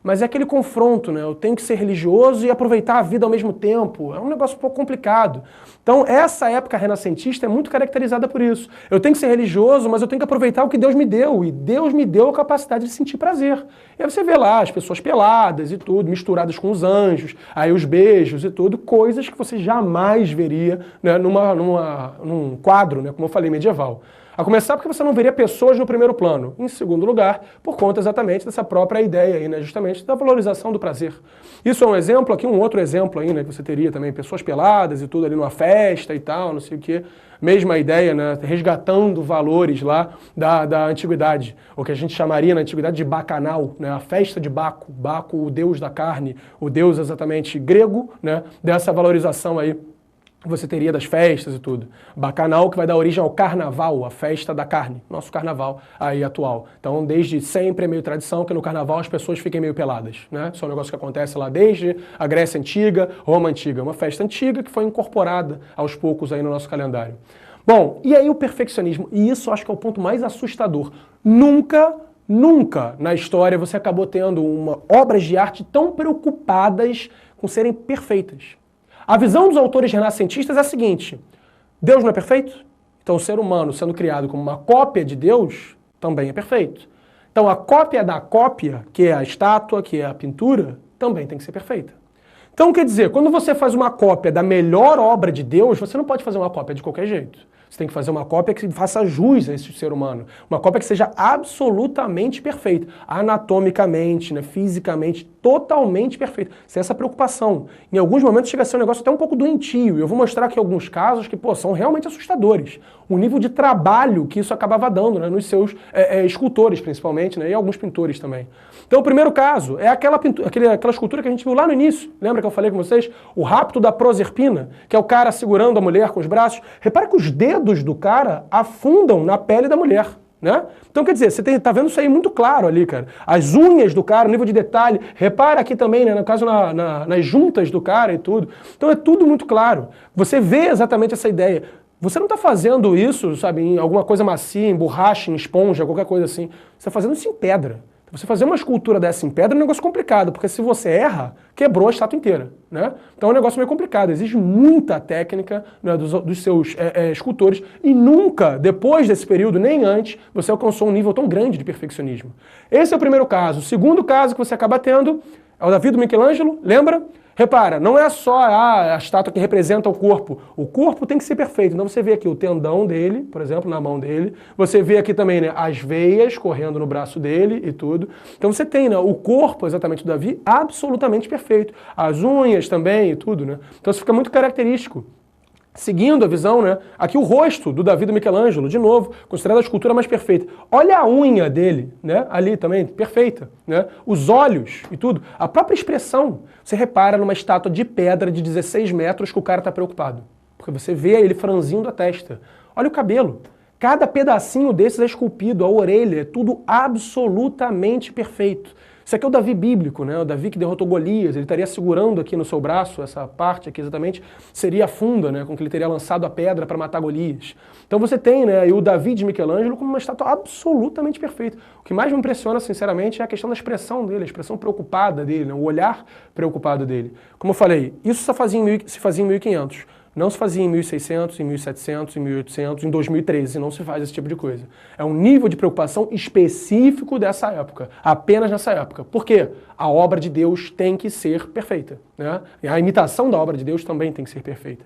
Mas é aquele confronto, né? Eu tenho que ser religioso e aproveitar a vida ao mesmo tempo. É um negócio um pouco complicado. Então, essa época renascentista é muito caracterizada por isso. Eu tenho que ser religioso, mas eu tenho que aproveitar o que Deus me deu. E Deus me deu a capacidade de sentir prazer. E aí você vê lá as pessoas peladas e tudo, misturadas com os anjos, aí os beijos e tudo, coisas que você jamais veria, né, num quadro, né, como eu falei, medieval. A começar porque você não veria pessoas no primeiro plano. Em segundo lugar, por conta exatamente dessa própria ideia aí, né? Justamente da valorização do prazer. Isso é um exemplo, aqui um outro exemplo aí, né? Que você teria também pessoas peladas e tudo ali numa festa e tal, não sei o quê. Mesma ideia, né? Resgatando valores lá da antiguidade. O que a gente chamaria na antiguidade de bacanal, né? A festa de Baco. Baco, o deus da carne, o deus exatamente grego, né? Dessa valorização aí você teria das festas e tudo. Bacanal que vai dar origem ao carnaval, a festa da carne, nosso carnaval aí atual. Então, desde sempre é meio tradição que no carnaval as pessoas fiquem meio peladas, né? Isso é um negócio que acontece lá desde a Grécia Antiga, Roma Antiga. Uma festa antiga que foi incorporada aos poucos aí no nosso calendário. Bom, e aí o perfeccionismo, e isso eu acho que é o ponto mais assustador. Nunca na história você acabou tendo obras de arte tão preocupadas com serem perfeitas. A visão dos autores renascentistas é a seguinte: Deus não é perfeito? Então o ser humano sendo criado como uma cópia de Deus também é perfeito. Então a cópia da cópia, que é a estátua, que é a pintura, também tem que ser perfeita. Então quer dizer, quando você faz uma cópia da melhor obra de Deus, você não pode fazer uma cópia de qualquer jeito. Você tem que fazer uma cópia que faça jus a esse ser humano. Uma cópia que seja absolutamente perfeita. Anatomicamente, né, fisicamente, totalmente perfeita. Sem essa preocupação. Em alguns momentos chega a ser um negócio até um pouco doentio. E eu vou mostrar aqui alguns casos que, são realmente assustadores. O nível de trabalho que isso acabava dando, né, nos seus escultores, principalmente, né, e alguns pintores também. Então o primeiro caso é aquela escultura que a gente viu lá no início. Lembra que eu falei com vocês? O rapto da Proserpina, que é o cara segurando a mulher com os braços. Repara que os dedos do cara afundam na pele da mulher, né? Então, quer dizer, você tá vendo isso aí muito claro ali, cara. As unhas do cara, o nível de detalhe. Repara aqui também, né? No caso, nas juntas do cara e tudo. Então, é tudo muito claro. Você vê exatamente essa ideia. Você não está fazendo isso, sabe, em alguma coisa macia, em borracha, em esponja, qualquer coisa assim. Você está fazendo isso em pedra. Você fazer uma escultura dessa em pedra é um negócio complicado, porque se você erra, quebrou a estátua inteira, né? Então é um negócio meio complicado, exige muita técnica, né, dos seus escultores, e nunca, depois desse período, nem antes, você alcançou um nível tão grande de perfeccionismo. Esse é o primeiro caso. O segundo caso que você acaba tendo é o Davi do Michelangelo, lembra? Repara, não é só a estátua que representa o corpo tem que ser perfeito. Então você vê aqui o tendão dele, por exemplo, na mão dele, você vê aqui também, né, as veias correndo no braço dele e tudo. Então você tem, né, o corpo exatamente do Davi absolutamente perfeito. As unhas também e tudo, né? Então isso fica muito característico. Seguindo a visão, né? Aqui o rosto do Davi do Michelangelo, de novo, considerada a escultura mais perfeita. Olha a unha dele, né? Ali também, perfeita, né? Os olhos e tudo. A própria expressão. Você repara numa estátua de pedra de 16 metros que o cara está preocupado. Porque você vê ele franzindo a testa. Olha o cabelo. Cada pedacinho desses é esculpido, a orelha, é tudo absolutamente perfeito. Isso aqui é o Davi bíblico, né? O Davi que derrotou Golias, ele estaria segurando aqui no seu braço, essa parte aqui exatamente, seria a funda, né? Com que ele teria lançado a pedra para matar Golias. Então você tem, né, o Davi de Michelangelo como uma estátua absolutamente perfeita. O que mais me impressiona, sinceramente, é a questão da expressão dele, a expressão preocupada dele, né? O olhar preocupado dele. Como eu falei, isso se fazia em 1500. Não se fazia em 1600, em 1700, em 1800, em 2013, não se faz esse tipo de coisa. É um nível de preocupação específico dessa época, apenas nessa época. Por quê? A obra de Deus tem que ser perfeita, né? E a imitação da obra de Deus também tem que ser perfeita.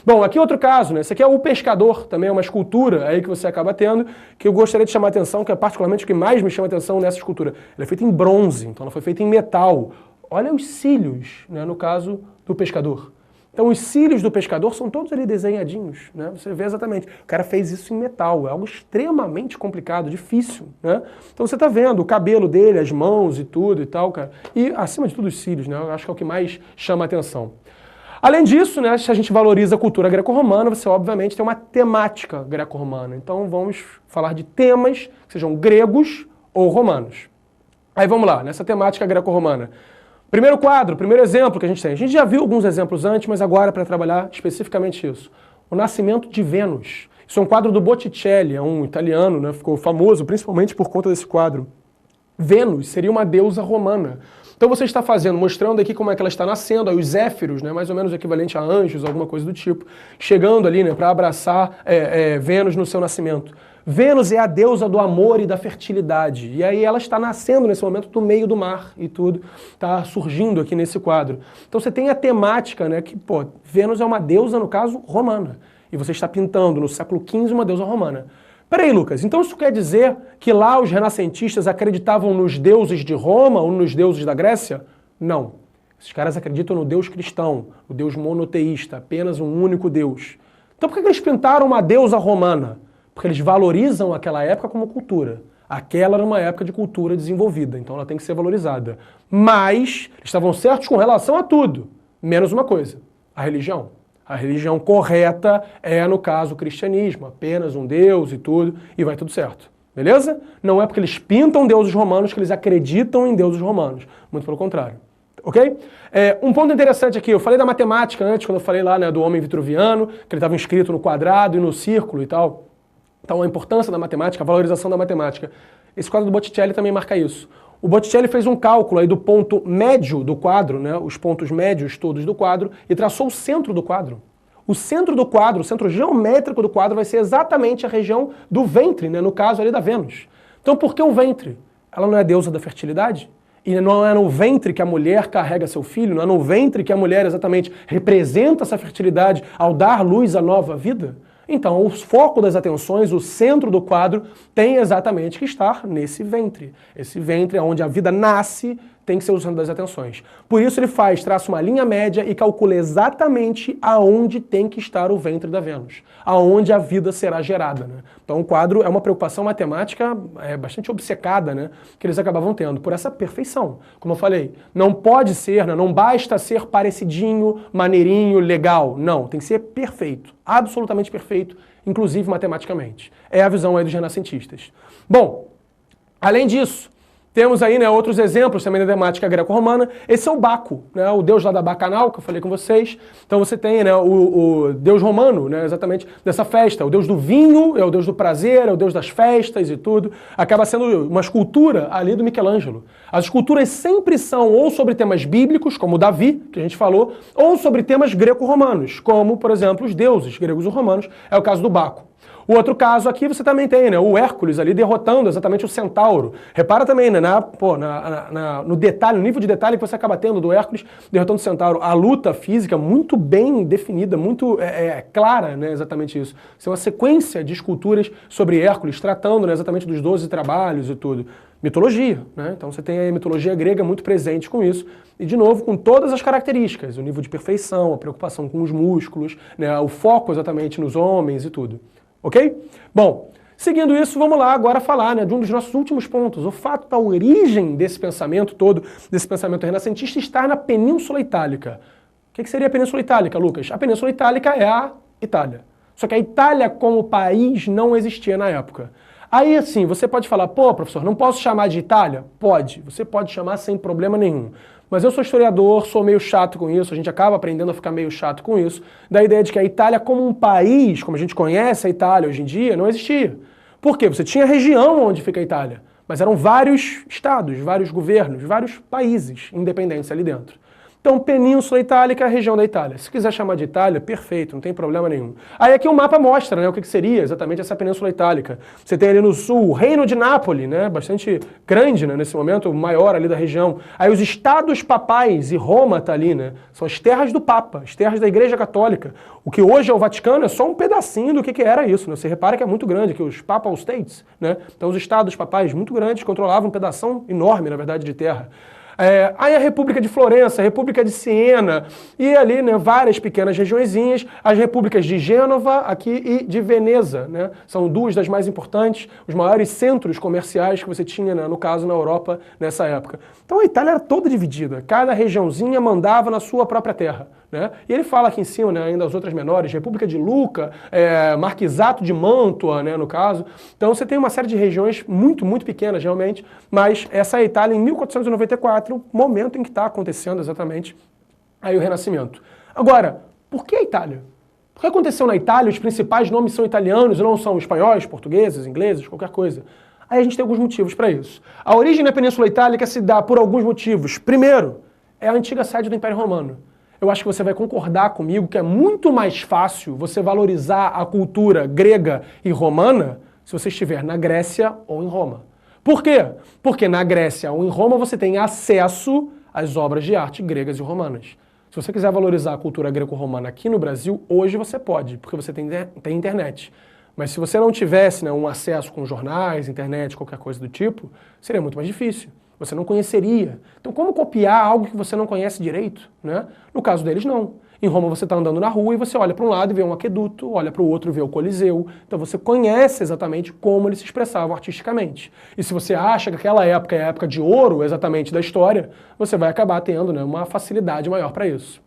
Bom, aqui outro caso, né? Esse aqui é o Pescador, também é uma escultura aí que você acaba tendo, que eu gostaria de chamar a atenção, que é particularmente o que mais me chama a atenção nessa escultura. Ela é feita em bronze, então ela foi feita em metal. olha os cílios, né, no caso do pescador. Então os cílios do pescador são todos ali desenhadinhos, né? Você vê exatamente. O cara fez isso em metal, é algo extremamente complicado, difícil, né? Então você está vendo o cabelo dele, as mãos e tudo e tal, cara. E acima de tudo os cílios, né? Eu acho que é o que mais chama a atenção. Além disso, né, se a gente valoriza a cultura greco-romana, você obviamente tem uma temática greco-romana. Então vamos falar de temas que sejam gregos ou romanos. Aí vamos lá, nessa temática greco-romana. Primeiro quadro, primeiro exemplo que a gente tem. A gente já viu alguns exemplos antes, mas agora para trabalhar especificamente isso. O nascimento de Vênus. Isso é um quadro do Botticelli, é um italiano, né? Ficou famoso principalmente por conta desse quadro. Vênus seria uma deusa romana. Então você está mostrando aqui como é que ela está nascendo, aí os Zéfiros, né, mais ou menos equivalente a anjos, alguma coisa do tipo, chegando ali, né, para abraçar Vênus no seu nascimento. Vênus é a deusa do amor e da fertilidade, e aí ela está nascendo nesse momento do meio do mar e tudo, está surgindo aqui nesse quadro. Então você tem a temática, né, que, Vênus é uma deusa, no caso, romana, e você está pintando no século XV uma deusa romana. Peraí, Lucas, então isso quer dizer que lá os renascentistas acreditavam nos deuses de Roma ou nos deuses da Grécia? Não. Esses caras acreditam no Deus cristão, o Deus monoteísta, apenas um único Deus. Então por que eles pintaram uma deusa romana? Porque eles valorizam aquela época como cultura. Aquela era uma época de cultura desenvolvida, então ela tem que ser valorizada. Mas eles estavam certos com relação a tudo, menos uma coisa, a religião. A religião correta é, no caso, o cristianismo, apenas um Deus e tudo, e vai tudo certo. Beleza? Não é porque eles pintam deuses romanos que eles acreditam em deuses romanos. Muito pelo contrário. Ok? Um ponto interessante aqui, eu falei da matemática antes, quando eu falei lá, né, do homem vitruviano, que ele estava inscrito no quadrado e no círculo e tal. Então a importância da matemática, a valorização da matemática. Esse quadro do Botticelli também marca isso. O Botticelli fez um cálculo aí do ponto médio do quadro, né, os pontos médios todos do quadro, e traçou o centro do quadro. O centro do quadro, o centro geométrico do quadro vai ser exatamente a região do ventre, né, no caso ali da Vênus. Então por que o ventre? Ela não é a deusa da fertilidade? E não é no ventre que a mulher carrega seu filho? Não é no ventre que a mulher exatamente representa essa fertilidade ao dar luz à nova vida? Então, o foco das atenções, o centro do quadro, tem exatamente que estar nesse ventre. Esse ventre é onde a vida nasce, tem que ser o centro das atenções. Por isso ele traça uma linha média e calcula exatamente aonde tem que estar o ventre da Vênus, aonde a vida será gerada, né? Então o quadro é uma preocupação matemática bastante obcecada, né, que eles acabavam tendo, por essa perfeição. Como eu falei, não pode ser, né, não basta ser parecidinho, maneirinho, legal. Não, tem que ser perfeito, absolutamente perfeito, inclusive matematicamente. É a visão aí dos renascentistas. Bom, além disso, temos aí, né, outros exemplos também da temática greco-romana. Esse é o Baco, né, o deus lá da Bacanal, que eu falei com vocês. Então você tem, né, o deus romano, né, exatamente dessa festa. O deus do vinho, é o deus do prazer, é o deus das festas e tudo. Acaba sendo uma escultura ali do Michelangelo. As esculturas sempre são ou sobre temas bíblicos, como o Davi, que a gente falou, ou sobre temas greco-romanos, como, por exemplo, os deuses gregos ou romanos. É o caso do Baco. O outro caso aqui você também tem, né, o Hércules ali derrotando exatamente o centauro. Repara também, né, no detalhe, no nível de detalhe que você acaba tendo do Hércules derrotando o centauro. A luta física muito bem definida, muito clara, né, exatamente isso. Isso é uma sequência de esculturas sobre Hércules, tratando, né, exatamente dos 12 trabalhos e tudo. Mitologia, né? Então você tem a mitologia grega muito presente com isso. E, de novo, com todas as características, o nível de perfeição, a preocupação com os músculos, né, o foco exatamente nos homens e tudo. Ok? Bom, seguindo isso, vamos lá agora falar, né, de um dos nossos últimos pontos. O fato da origem desse pensamento todo, desse pensamento renascentista, estar na Península Itálica. O que seria a Península Itálica, Lucas? A Península Itálica é a Itália. Só que a Itália como país não existia na época. Aí, assim, você pode falar, pô, professor, não posso chamar de Itália? Pode, você pode chamar sem problema nenhum. Mas eu sou historiador, sou meio chato com isso, a gente acaba aprendendo a ficar meio chato com isso, da ideia de que a Itália como um país, como a gente conhece a Itália hoje em dia, não existia. Por quê? Você tinha a região onde fica a Itália, mas eram vários estados, vários governos, vários países independentes ali dentro. Então, Península Itálica é a região da Itália. Se quiser chamar de Itália, perfeito, não tem problema nenhum. Aí aqui o mapa mostra, né, o que seria exatamente essa Península Itálica. Você tem ali no sul o Reino de Nápoles, né, bastante grande, né, nesse momento, o maior ali da região. Aí os estados papais, e Roma está ali, né, são as terras do Papa, as terras da Igreja Católica. O que hoje é o Vaticano é só um pedacinho do que era isso, né? Você repara que é muito grande, que os Papal States, né, então os estados papais muito grandes controlavam um pedação enorme, na verdade, de terra. Aí a República de Florença, a República de Siena e ali, né, várias pequenas regiõezinhas, as repúblicas de Gênova aqui e de Veneza, né, são duas das mais importantes, os maiores centros comerciais que você tinha, né, no caso, na Europa nessa época. Então a Itália era toda dividida, cada regiãozinha mandava na sua própria terra. Né? E ele fala aqui em cima, né, ainda as outras menores, República de Lucca, Marquisato de Mantua, né, no caso. Então você tem uma série de regiões muito pequenas realmente, mas essa é a Itália em 1494, momento em que está acontecendo exatamente aí o Renascimento. Agora, por que a Itália? Por que aconteceu na Itália? Os principais nomes são italianos e não são espanhóis, portugueses, ingleses, qualquer coisa. Aí a gente tem alguns motivos para isso. A origem da Península Itálica se dá por alguns motivos. Primeiro, é a antiga sede do Império Romano. Eu acho que você vai concordar comigo que é muito mais fácil você valorizar a cultura grega e romana se você estiver na Grécia ou em Roma. Por quê? Porque na Grécia ou em Roma você tem acesso às obras de arte gregas e romanas. Se você quiser valorizar a cultura greco-romana aqui no Brasil, hoje você pode, porque você tem internet. Mas se você não tivesse, né, um acesso com jornais, internet, qualquer coisa do tipo, seria muito mais difícil. Você não conheceria. Então como copiar algo que você não conhece direito? Né? No caso deles, não. Em Roma você está andando na rua e você olha para um lado e vê um aqueduto, olha para o outro e vê o Coliseu. Então você conhece exatamente como eles se expressavam artisticamente. E se você acha que aquela época é a época de ouro exatamente da história, você vai acabar tendo, né, uma facilidade maior para isso.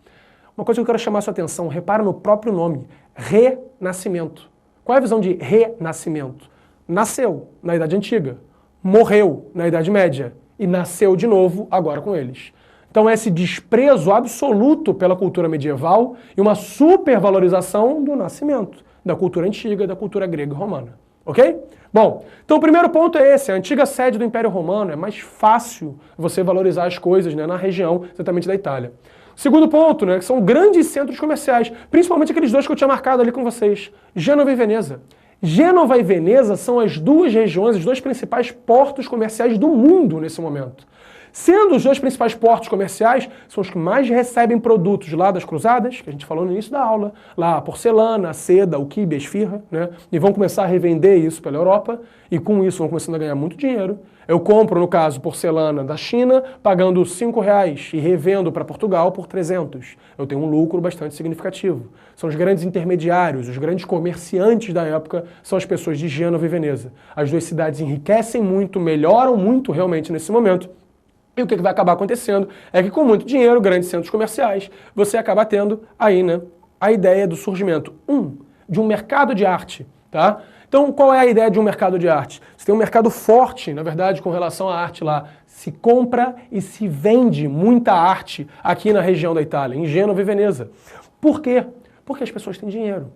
Uma coisa que eu quero chamar a sua atenção, repara no próprio nome, Renascimento. Qual é a visão de renascimento? Nasceu na Idade Antiga, morreu na Idade Média e nasceu de novo agora com eles. Então esse desprezo absoluto pela cultura medieval e uma supervalorização do nascimento, da cultura antiga, da cultura grega e romana. Ok? Bom, então o primeiro ponto é esse, a antiga sede do Império Romano, é mais fácil você valorizar as coisas, né, na região exatamente da Itália. Segundo ponto, né, que são grandes centros comerciais, principalmente aqueles dois que eu tinha marcado ali com vocês, Gênova e Veneza. Gênova e Veneza são as duas regiões, os dois principais portos comerciais do mundo nesse momento. Sendo os dois principais portos comerciais, são os que mais recebem produtos lá das cruzadas, que a gente falou no início da aula, lá a porcelana, a seda, o quibe, a esfirra, né? E vão começar a revender isso pela Europa, e com isso vão começando a ganhar muito dinheiro. Eu compro, no caso, porcelana da China, pagando R$5 e revendo para Portugal por 300. Eu tenho um lucro bastante significativo. São os grandes intermediários, os grandes comerciantes da época, são as pessoas de Gênova e Veneza. As duas cidades enriquecem muito, melhoram muito realmente nesse momento. E o que vai acabar acontecendo é que com muito dinheiro, grandes centros comerciais, você acaba tendo aí, né, a ideia do surgimento, de um mercado de arte, tá? Então, qual é a ideia de um mercado de arte? Você tem um mercado forte, na verdade, com relação à arte lá. Se compra e se vende muita arte aqui na região da Itália, em Gênova e Veneza. Por quê? Porque as pessoas têm dinheiro.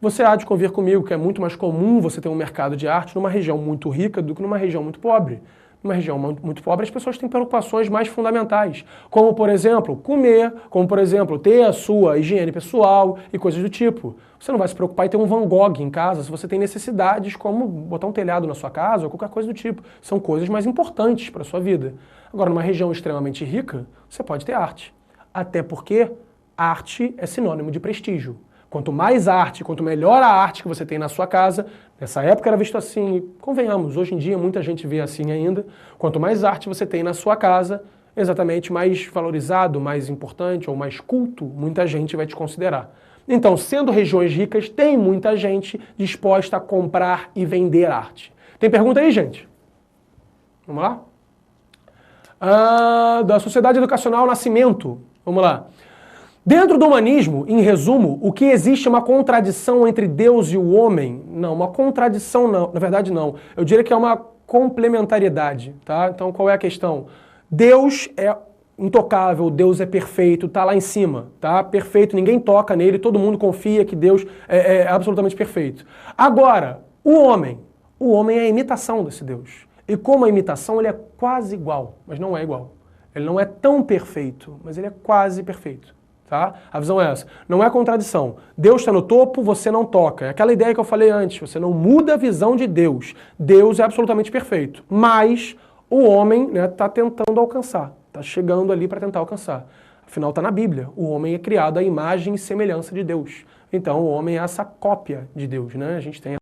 Você há de convir comigo que é muito mais comum você ter um mercado de arte numa região muito rica do que numa região muito pobre. Numa região muito pobre, as pessoas têm preocupações mais fundamentais, como, por exemplo, comer, como, por exemplo, ter a sua higiene pessoal e coisas do tipo. Você não vai se preocupar em ter um Van Gogh em casa se você tem necessidades como botar um telhado na sua casa ou qualquer coisa do tipo. São coisas mais importantes para a sua vida. Agora, numa região extremamente rica, você pode ter arte. Até porque arte é sinônimo de prestígio. Quanto mais arte, quanto melhor a arte que você tem na sua casa, nessa época era visto assim, e convenhamos, hoje em dia muita gente vê assim ainda, quanto mais arte você tem na sua casa, exatamente mais valorizado, mais importante ou mais culto, muita gente vai te considerar. Então, sendo regiões ricas, tem muita gente disposta a comprar e vender arte. Tem pergunta aí, gente? Vamos lá? Da Sociedade Educacional Nascimento. Vamos lá. Dentro do humanismo, em resumo, o que existe é uma contradição entre Deus e o homem? Não, uma contradição não, na verdade não. Eu diria que é uma complementariedade, tá? Então qual é a questão? Deus é intocável, Deus é perfeito, tá lá em cima, tá? Perfeito, ninguém toca nele, todo mundo confia que Deus é absolutamente perfeito. Agora, o homem é a imitação desse Deus. E como a imitação, ele é quase igual, mas não é igual. Ele não é tão perfeito, mas ele é quase perfeito. Tá? A visão é essa. Não é contradição. Deus está no topo, você não toca. É aquela ideia que eu falei antes. Você não muda a visão de Deus. Deus é absolutamente perfeito. Mas o homem está tentando alcançar. Está chegando ali para tentar alcançar. Afinal, está na Bíblia. O homem é criado à imagem e semelhança de Deus. Então, o homem é essa cópia de Deus. Né? A gente tem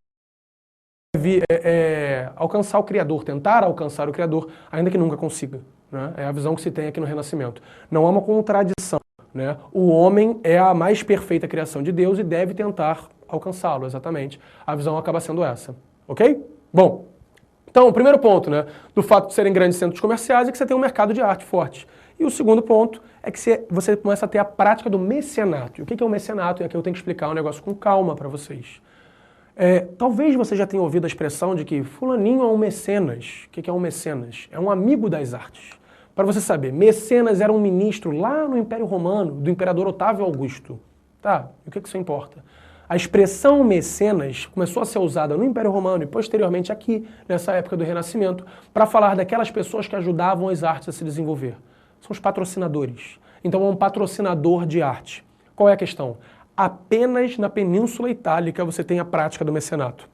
alcançar o Criador, tentar alcançar o Criador, ainda que nunca consiga. né? É a visão que se tem aqui no Renascimento. Não há uma contradição, né? O homem é a mais perfeita criação de Deus e deve tentar alcançá-lo, exatamente. A visão acaba sendo essa, ok? Bom, então o primeiro ponto, né, do fato de serem grandes centros comerciais é que você tem um mercado de arte forte. E o segundo ponto é que você começa a ter a prática do mecenato. E o que é o mecenato? E aqui eu tenho que explicar um negócio com calma para vocês. Talvez você já tenha ouvido a expressão de que fulaninho é um mecenas. O que é um mecenas? É um amigo das artes. Para você saber, Mecenas era um ministro lá no Império Romano, do imperador Otávio Augusto. Tá, e o que isso importa? A expressão mecenas começou a ser usada no Império Romano e posteriormente aqui, nessa época do Renascimento, para falar daquelas pessoas que ajudavam as artes a se desenvolver. São os patrocinadores. Então é um patrocinador de arte. Qual é a questão? Apenas na Península Itálica você tem a prática do mecenato.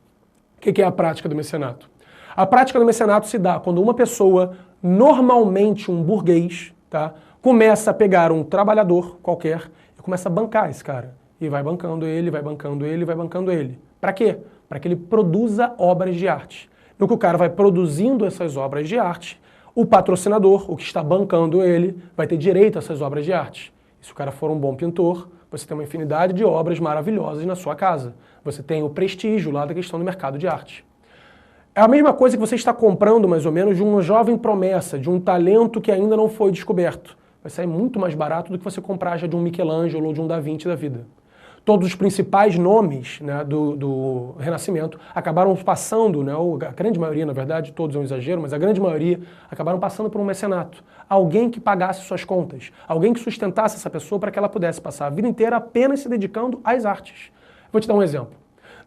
O que é a prática do mecenato? A prática do mecenato se dá quando uma pessoa, normalmente um burguês, tá, começa a pegar um trabalhador qualquer e começa a bancar esse cara. E vai bancando ele, vai bancando ele, vai bancando ele. Para quê? Para que ele produza obras de arte. No que o cara vai produzindo essas obras de arte, o patrocinador, o que está bancando ele, vai ter direito a essas obras de arte. E se o cara for um bom pintor, você tem uma infinidade de obras maravilhosas na sua casa. Você tem o prestígio lá da questão do mercado de arte. É a mesma coisa que você está comprando, mais ou menos, de uma jovem promessa, de um talento que ainda não foi descoberto. Vai sair muito mais barato do que você comprar já de um Michelangelo ou de um Da Vinci da vida. Todos os principais nomes, né, do Renascimento acabaram passando, né, a grande maioria, na verdade, todos é um exagero, mas a grande maioria acabaram passando por um mecenato. Alguém que pagasse suas contas, alguém que sustentasse essa pessoa para que ela pudesse passar a vida inteira apenas se dedicando às artes. Vou te dar um exemplo.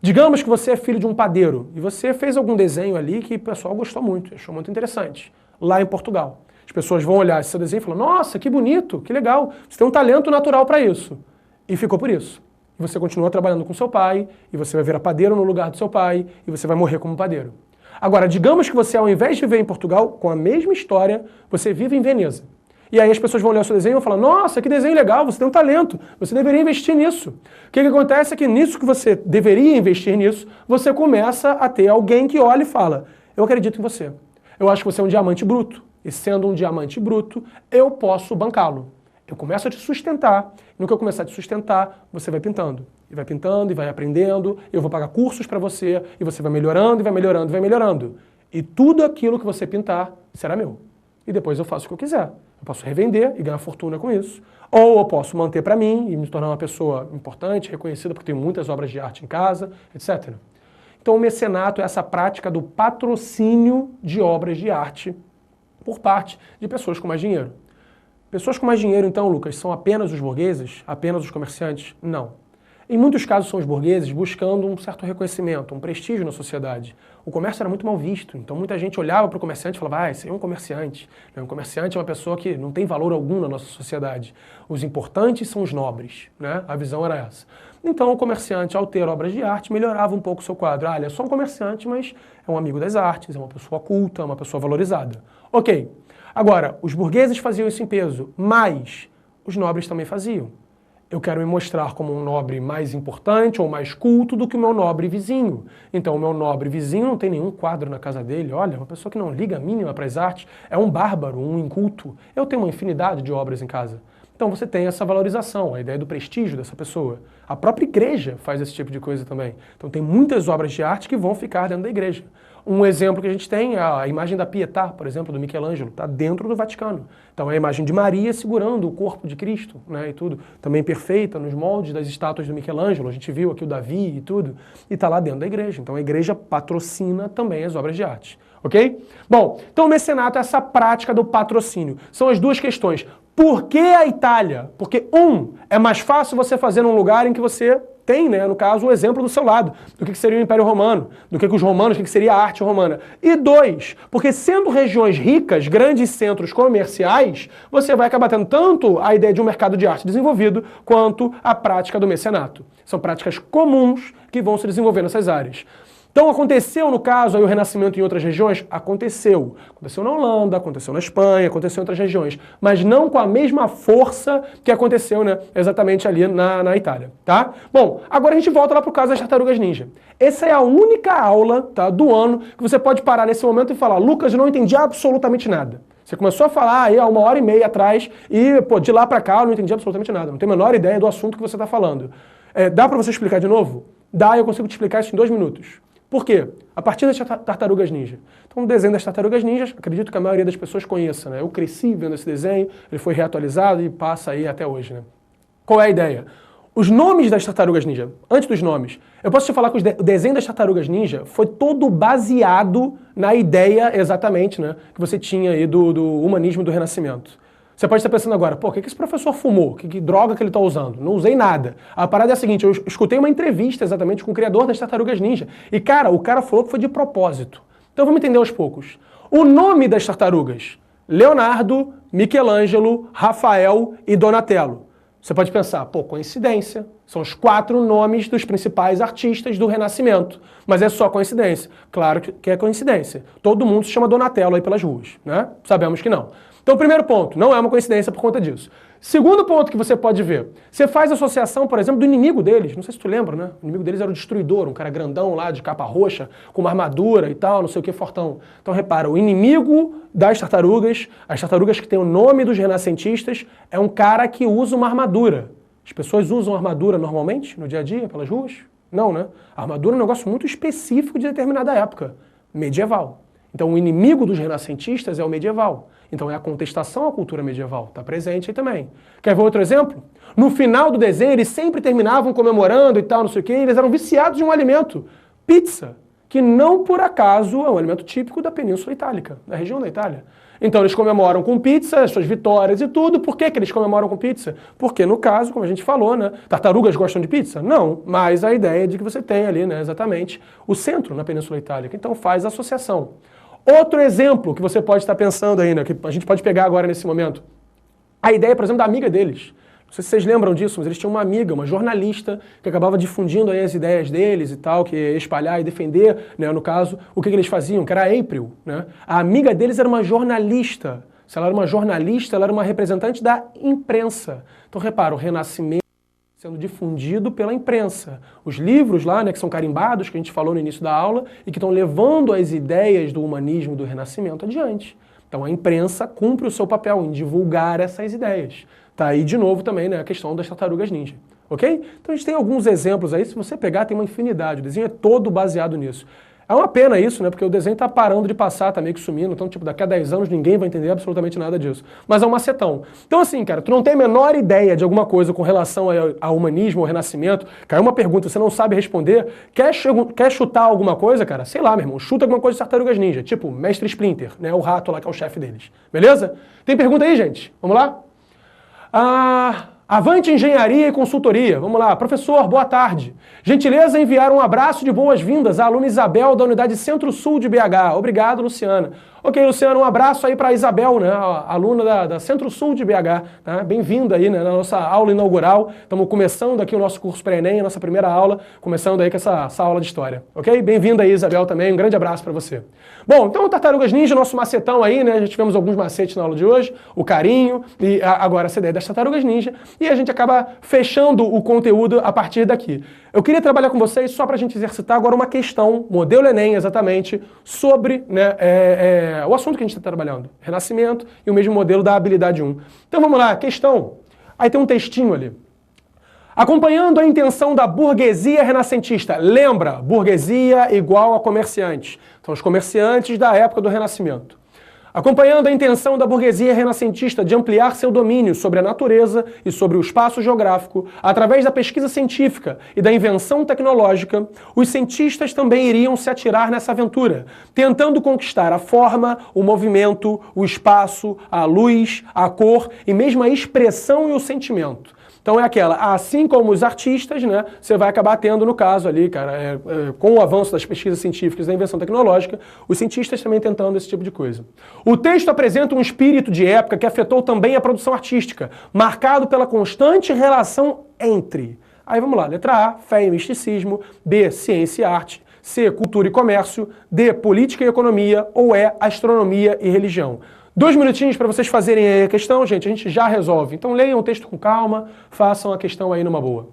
Digamos que você é filho de um padeiro e você fez algum desenho ali que o pessoal gostou muito, achou muito interessante, lá em Portugal. As pessoas vão olhar esse seu desenho e falar, nossa, que bonito, que legal, você tem um talento natural para isso. E ficou por isso. E você continua trabalhando com seu pai, e você vai virar padeiro no lugar do seu pai, e você vai morrer como padeiro. Agora, digamos que você, ao invés de viver em Portugal, com a mesma história, você vive em Veneza. E aí as pessoas vão olhar o seu desenho e vão falar, nossa, que desenho legal, você tem um talento, você deveria investir nisso. O que acontece é que nisso que você deveria investir nisso, você começa a ter alguém que olha e fala, eu acredito em você. Eu acho que você é um diamante bruto. E sendo um diamante bruto, eu posso bancá-lo. Eu começo a te sustentar. No que eu começar a te sustentar, você vai pintando. E vai aprendendo. Eu vou pagar cursos para você. E você vai melhorando, e vai melhorando, e vai melhorando. E tudo aquilo que você pintar será meu. E depois eu faço o que eu quiser. Eu posso revender e ganhar fortuna com isso. Ou eu posso manter para mim e me tornar uma pessoa importante, reconhecida, porque tenho muitas obras de arte em casa, etc. Então o mecenato é essa prática do patrocínio de obras de arte por parte de pessoas com mais dinheiro. Pessoas com mais dinheiro, então, Lucas, são apenas os burgueses? Apenas os comerciantes? Não. Em muitos casos são os burgueses buscando um certo reconhecimento, um prestígio na sociedade. O comércio era muito mal visto, então muita gente olhava para o comerciante e falava, esse é um comerciante. Um comerciante é uma pessoa que não tem valor algum na nossa sociedade. Os importantes são os nobres, né? A visão era essa. Então o comerciante, ao ter obras de arte, melhorava um pouco o seu quadro. Ele é só um comerciante, mas é um amigo das artes, é uma pessoa culta, é uma pessoa valorizada. Ok. Agora, os burgueses faziam isso em peso, mas os nobres também faziam. Eu quero me mostrar como um nobre mais importante ou mais culto do que o meu nobre vizinho. Então, o meu nobre vizinho não tem nenhum quadro na casa dele. Olha, uma pessoa que não liga a mínima para as artes, é um bárbaro, um inculto. Eu tenho uma infinidade de obras em casa. Então você tem essa valorização, a ideia do prestígio dessa pessoa. A própria igreja faz esse tipo de coisa também. Então tem muitas obras de arte que vão ficar dentro da igreja. Um exemplo que a gente tem é a imagem da Pietà, por exemplo, do Michelangelo, está dentro do Vaticano. Então é a imagem de Maria segurando o corpo de Cristo, né, e tudo, também perfeita nos moldes das estátuas do Michelangelo. A gente viu aqui o Davi e tudo, e está lá dentro da igreja. Então a igreja patrocina também as obras de arte, ok? Bom, então o mecenato é essa prática do patrocínio. São as duas questões. Por que a Itália? Porque, é mais fácil você fazer num lugar em que você tem, né, no caso, o exemplo do seu lado, do que seria o Império Romano, do que os romanos, do que seria a arte romana. E 2, porque sendo regiões ricas, grandes centros comerciais, você vai acabar tendo tanto a ideia de um mercado de arte desenvolvido, quanto a prática do mecenato. São práticas comuns que vão se desenvolver nessas áreas. Então aconteceu, no caso, aí o Renascimento em outras regiões? Aconteceu. Aconteceu na Holanda, aconteceu na Espanha, aconteceu em outras regiões. Mas não com a mesma força que aconteceu, né, exatamente ali na Itália, tá? Bom, agora a gente volta lá pro caso das Tartarugas Ninja. Essa é a única aula, tá, do ano que você pode parar nesse momento e falar, Lucas, eu não entendi absolutamente nada. Você começou a falar aí há 1h30 atrás e, pô, de lá pra cá eu não entendi absolutamente nada. Não tenho a menor ideia do assunto que você está falando. Dá pra você explicar de novo? Dá, eu consigo te explicar isso em 2 minutos. Por quê? A partir das Tartarugas Ninja. Então, o desenho das Tartarugas Ninjas, acredito que a maioria das pessoas conheça, né? Eu cresci vendo esse desenho, ele foi reatualizado e passa aí até hoje, né? Qual é a ideia? Os nomes das Tartarugas Ninja, antes dos nomes, eu posso te falar que o desenho das Tartarugas Ninja foi todo baseado na ideia, exatamente, né, que você tinha aí do humanismo do Renascimento. Você pode estar pensando agora, pô, o que esse professor fumou? Que droga que ele está usando? Não usei nada. A parada é a seguinte, eu escutei uma entrevista exatamente com o criador das Tartarugas Ninja. E, cara, o cara falou que foi de propósito. Então vamos entender aos poucos. O nome das tartarugas, Leonardo, Michelangelo, Rafael e Donatello. Você pode pensar, pô, coincidência. São os 4 nomes dos principais artistas do Renascimento. Mas é só coincidência. Claro que é coincidência. Todo mundo se chama Donatello aí pelas ruas, né? Sabemos que não. Então, primeiro ponto, não é uma coincidência por conta disso. Segundo ponto que você pode ver, você faz associação, por exemplo, do inimigo deles. Não sei se tu lembra, né? O inimigo deles era o Destruidor, um cara grandão lá, de capa roxa, com uma armadura e tal, não sei o que, fortão. Então, repara, o inimigo das tartarugas, as tartarugas que têm o nome dos renascentistas, é um cara que usa uma armadura. As pessoas usam armadura normalmente, no dia a dia, pelas ruas? Não, né? A armadura é um negócio muito específico de determinada época, medieval. Então, o inimigo dos renascentistas é o medieval. Então, é a contestação à cultura medieval. Está presente aí também. Quer ver outro exemplo? No final do desenho, eles sempre terminavam comemorando e tal, não sei o quê, e eles eram viciados de um alimento, pizza, que não por acaso é um alimento típico da Península Itálica, da região da Itália. Então, eles comemoram com pizza, as suas vitórias e tudo. Por que eles comemoram com pizza? Porque, no caso, como a gente falou, né, tartarugas gostam de pizza? Não, mas a ideia é de que você tem ali, né, exatamente, o centro na Península Itálica. Então, faz associação. Outro exemplo que você pode estar pensando aí, né, que a gente pode pegar agora nesse momento. A ideia, por exemplo, da amiga deles. Não sei se vocês lembram disso, mas eles tinham uma amiga, uma jornalista, que acabava difundindo aí as ideias deles e tal, que ia espalhar e defender, né, no caso, o que eles faziam, que era a April, né? A amiga deles era uma jornalista. Se ela era uma jornalista, ela era uma representante da imprensa. Então, repara, o Renascimento sendo difundido pela imprensa. Os livros lá, né, que são carimbados, que a gente falou no início da aula, e que estão levando as ideias do humanismo e do Renascimento adiante. Então a imprensa cumpre o seu papel em divulgar essas ideias. Tá aí de novo também, né, a questão das tartarugas ninja. Ok? Então a gente tem alguns exemplos aí, se você pegar tem uma infinidade, o desenho é todo baseado nisso. É uma pena isso, né? Porque o desenho tá parando de passar, tá meio que sumindo. Então, tipo, daqui a 10 anos ninguém vai entender absolutamente nada disso. Mas é um macetão. Então, assim, cara, tu não tem a menor ideia de alguma coisa com relação ao humanismo, ao renascimento. Caiu uma pergunta, você não sabe responder. Quer chutar alguma coisa, cara? Sei lá, meu irmão. Chuta alguma coisa de Tartarugas Ninja. Tipo, Mestre Splinter, né? O rato lá que é o chefe deles. Beleza? Tem pergunta aí, gente? Vamos lá? Avante Engenharia e Consultoria. Vamos lá. Professor, boa tarde. Gentileza enviar um abraço de boas-vindas à aluna Isabel da Unidade Centro-Sul de BH. Obrigado, Luciana. Ok, Luciana, um abraço aí para a Isabel, né, a aluna da Centro-Sul de BH. Tá? Bem-vinda aí, né, na nossa aula inaugural. Estamos começando aqui o nosso curso pré-ENEM, a nossa primeira aula, começando aí com essa aula de História. Ok? Bem-vinda aí, Isabel, também. Um grande abraço para você. Bom, então Tartarugas Ninja, nosso macetão aí, né? Já tivemos alguns macetes na aula de hoje, o carinho e agora essa ideia das Tartarugas Ninja. E a gente acaba fechando o conteúdo a partir daqui. Eu queria trabalhar com vocês só para a gente exercitar agora uma questão, modelo Enem exatamente, sobre, né, o assunto que a gente está trabalhando, Renascimento e o mesmo modelo da habilidade 1. Então vamos lá, questão. Aí tem um textinho ali. Acompanhando a intenção da burguesia renascentista. Lembra, burguesia igual a comerciantes. São os comerciantes da época do Renascimento. Acompanhando a intenção da burguesia renascentista de ampliar seu domínio sobre a natureza e sobre o espaço geográfico, através da pesquisa científica e da invenção tecnológica, os cientistas também iriam se atirar nessa aventura, tentando conquistar a forma, o movimento, o espaço, a luz, a cor e mesmo a expressão e o sentimento. Então é aquela, assim como os artistas, né, você vai acabar tendo no caso ali, cara, com o avanço das pesquisas científicas e da invenção tecnológica, os cientistas também tentando esse tipo de coisa. O texto apresenta um espírito de época que afetou também a produção artística, marcado pela constante relação entre... Aí vamos lá, letra A, fé e misticismo, B, ciência e arte, C, cultura e comércio, D, política e economia, ou E, astronomia e religião. 2 minutinhos para vocês fazerem a questão, gente, a gente já resolve. Então leiam o texto com calma, façam a questão aí numa boa.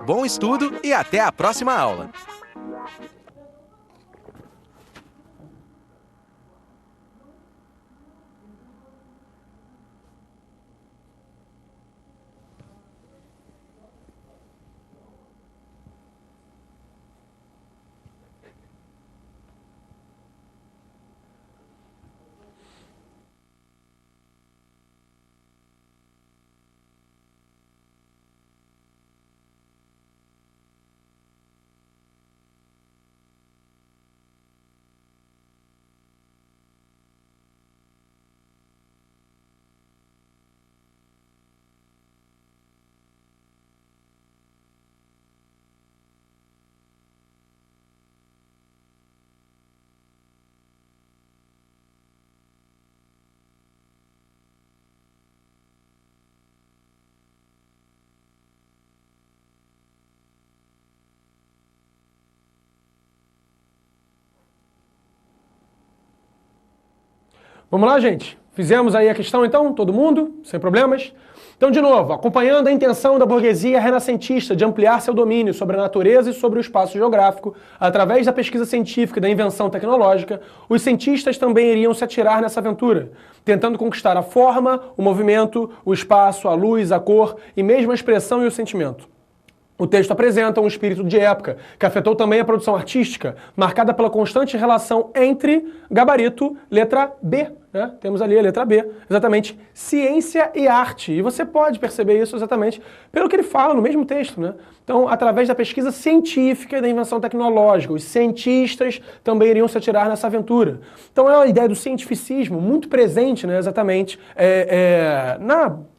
Bom estudo e até a próxima aula! Vamos lá, gente? Fizemos aí a questão, então? Todo mundo? Sem problemas? Então, de novo, acompanhando a intenção da burguesia renascentista de ampliar seu domínio sobre a natureza e sobre o espaço geográfico, através da pesquisa científica e da invenção tecnológica, os cientistas também iriam se atirar nessa aventura, tentando conquistar a forma, o movimento, o espaço, a luz, a cor e mesmo a expressão e o sentimento. O texto apresenta um espírito de época, que afetou também a produção artística, marcada pela constante relação entre gabarito, letra B, né? Temos ali a letra B, exatamente, ciência e arte. E você pode perceber isso exatamente pelo que ele fala no mesmo texto, né? Então, através da pesquisa científica e da invenção tecnológica, os cientistas também iriam se atirar nessa aventura. Então, é uma ideia do cientificismo muito presente, né, exatamente,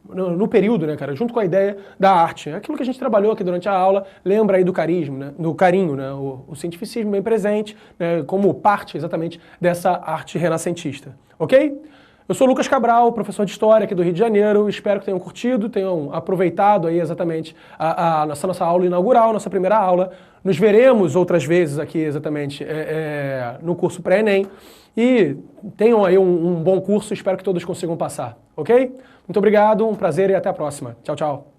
no período, né, cara, junto com a ideia da arte. É aquilo que a gente trabalhou aqui durante a aula, lembra aí do carisma, né, do carinho, né, o cientificismo bem presente, né, como parte exatamente dessa arte renascentista. Ok? Eu sou o Lucas Cabral, professor de História aqui do Rio de Janeiro. Espero que tenham curtido, tenham aproveitado aí exatamente a nossa aula inaugural, nossa primeira aula. Nos veremos outras vezes aqui exatamente no curso pré-ENEM. E tenham aí um bom curso, espero que todos consigam passar. Ok? Muito obrigado, um prazer e até a próxima. Tchau, tchau.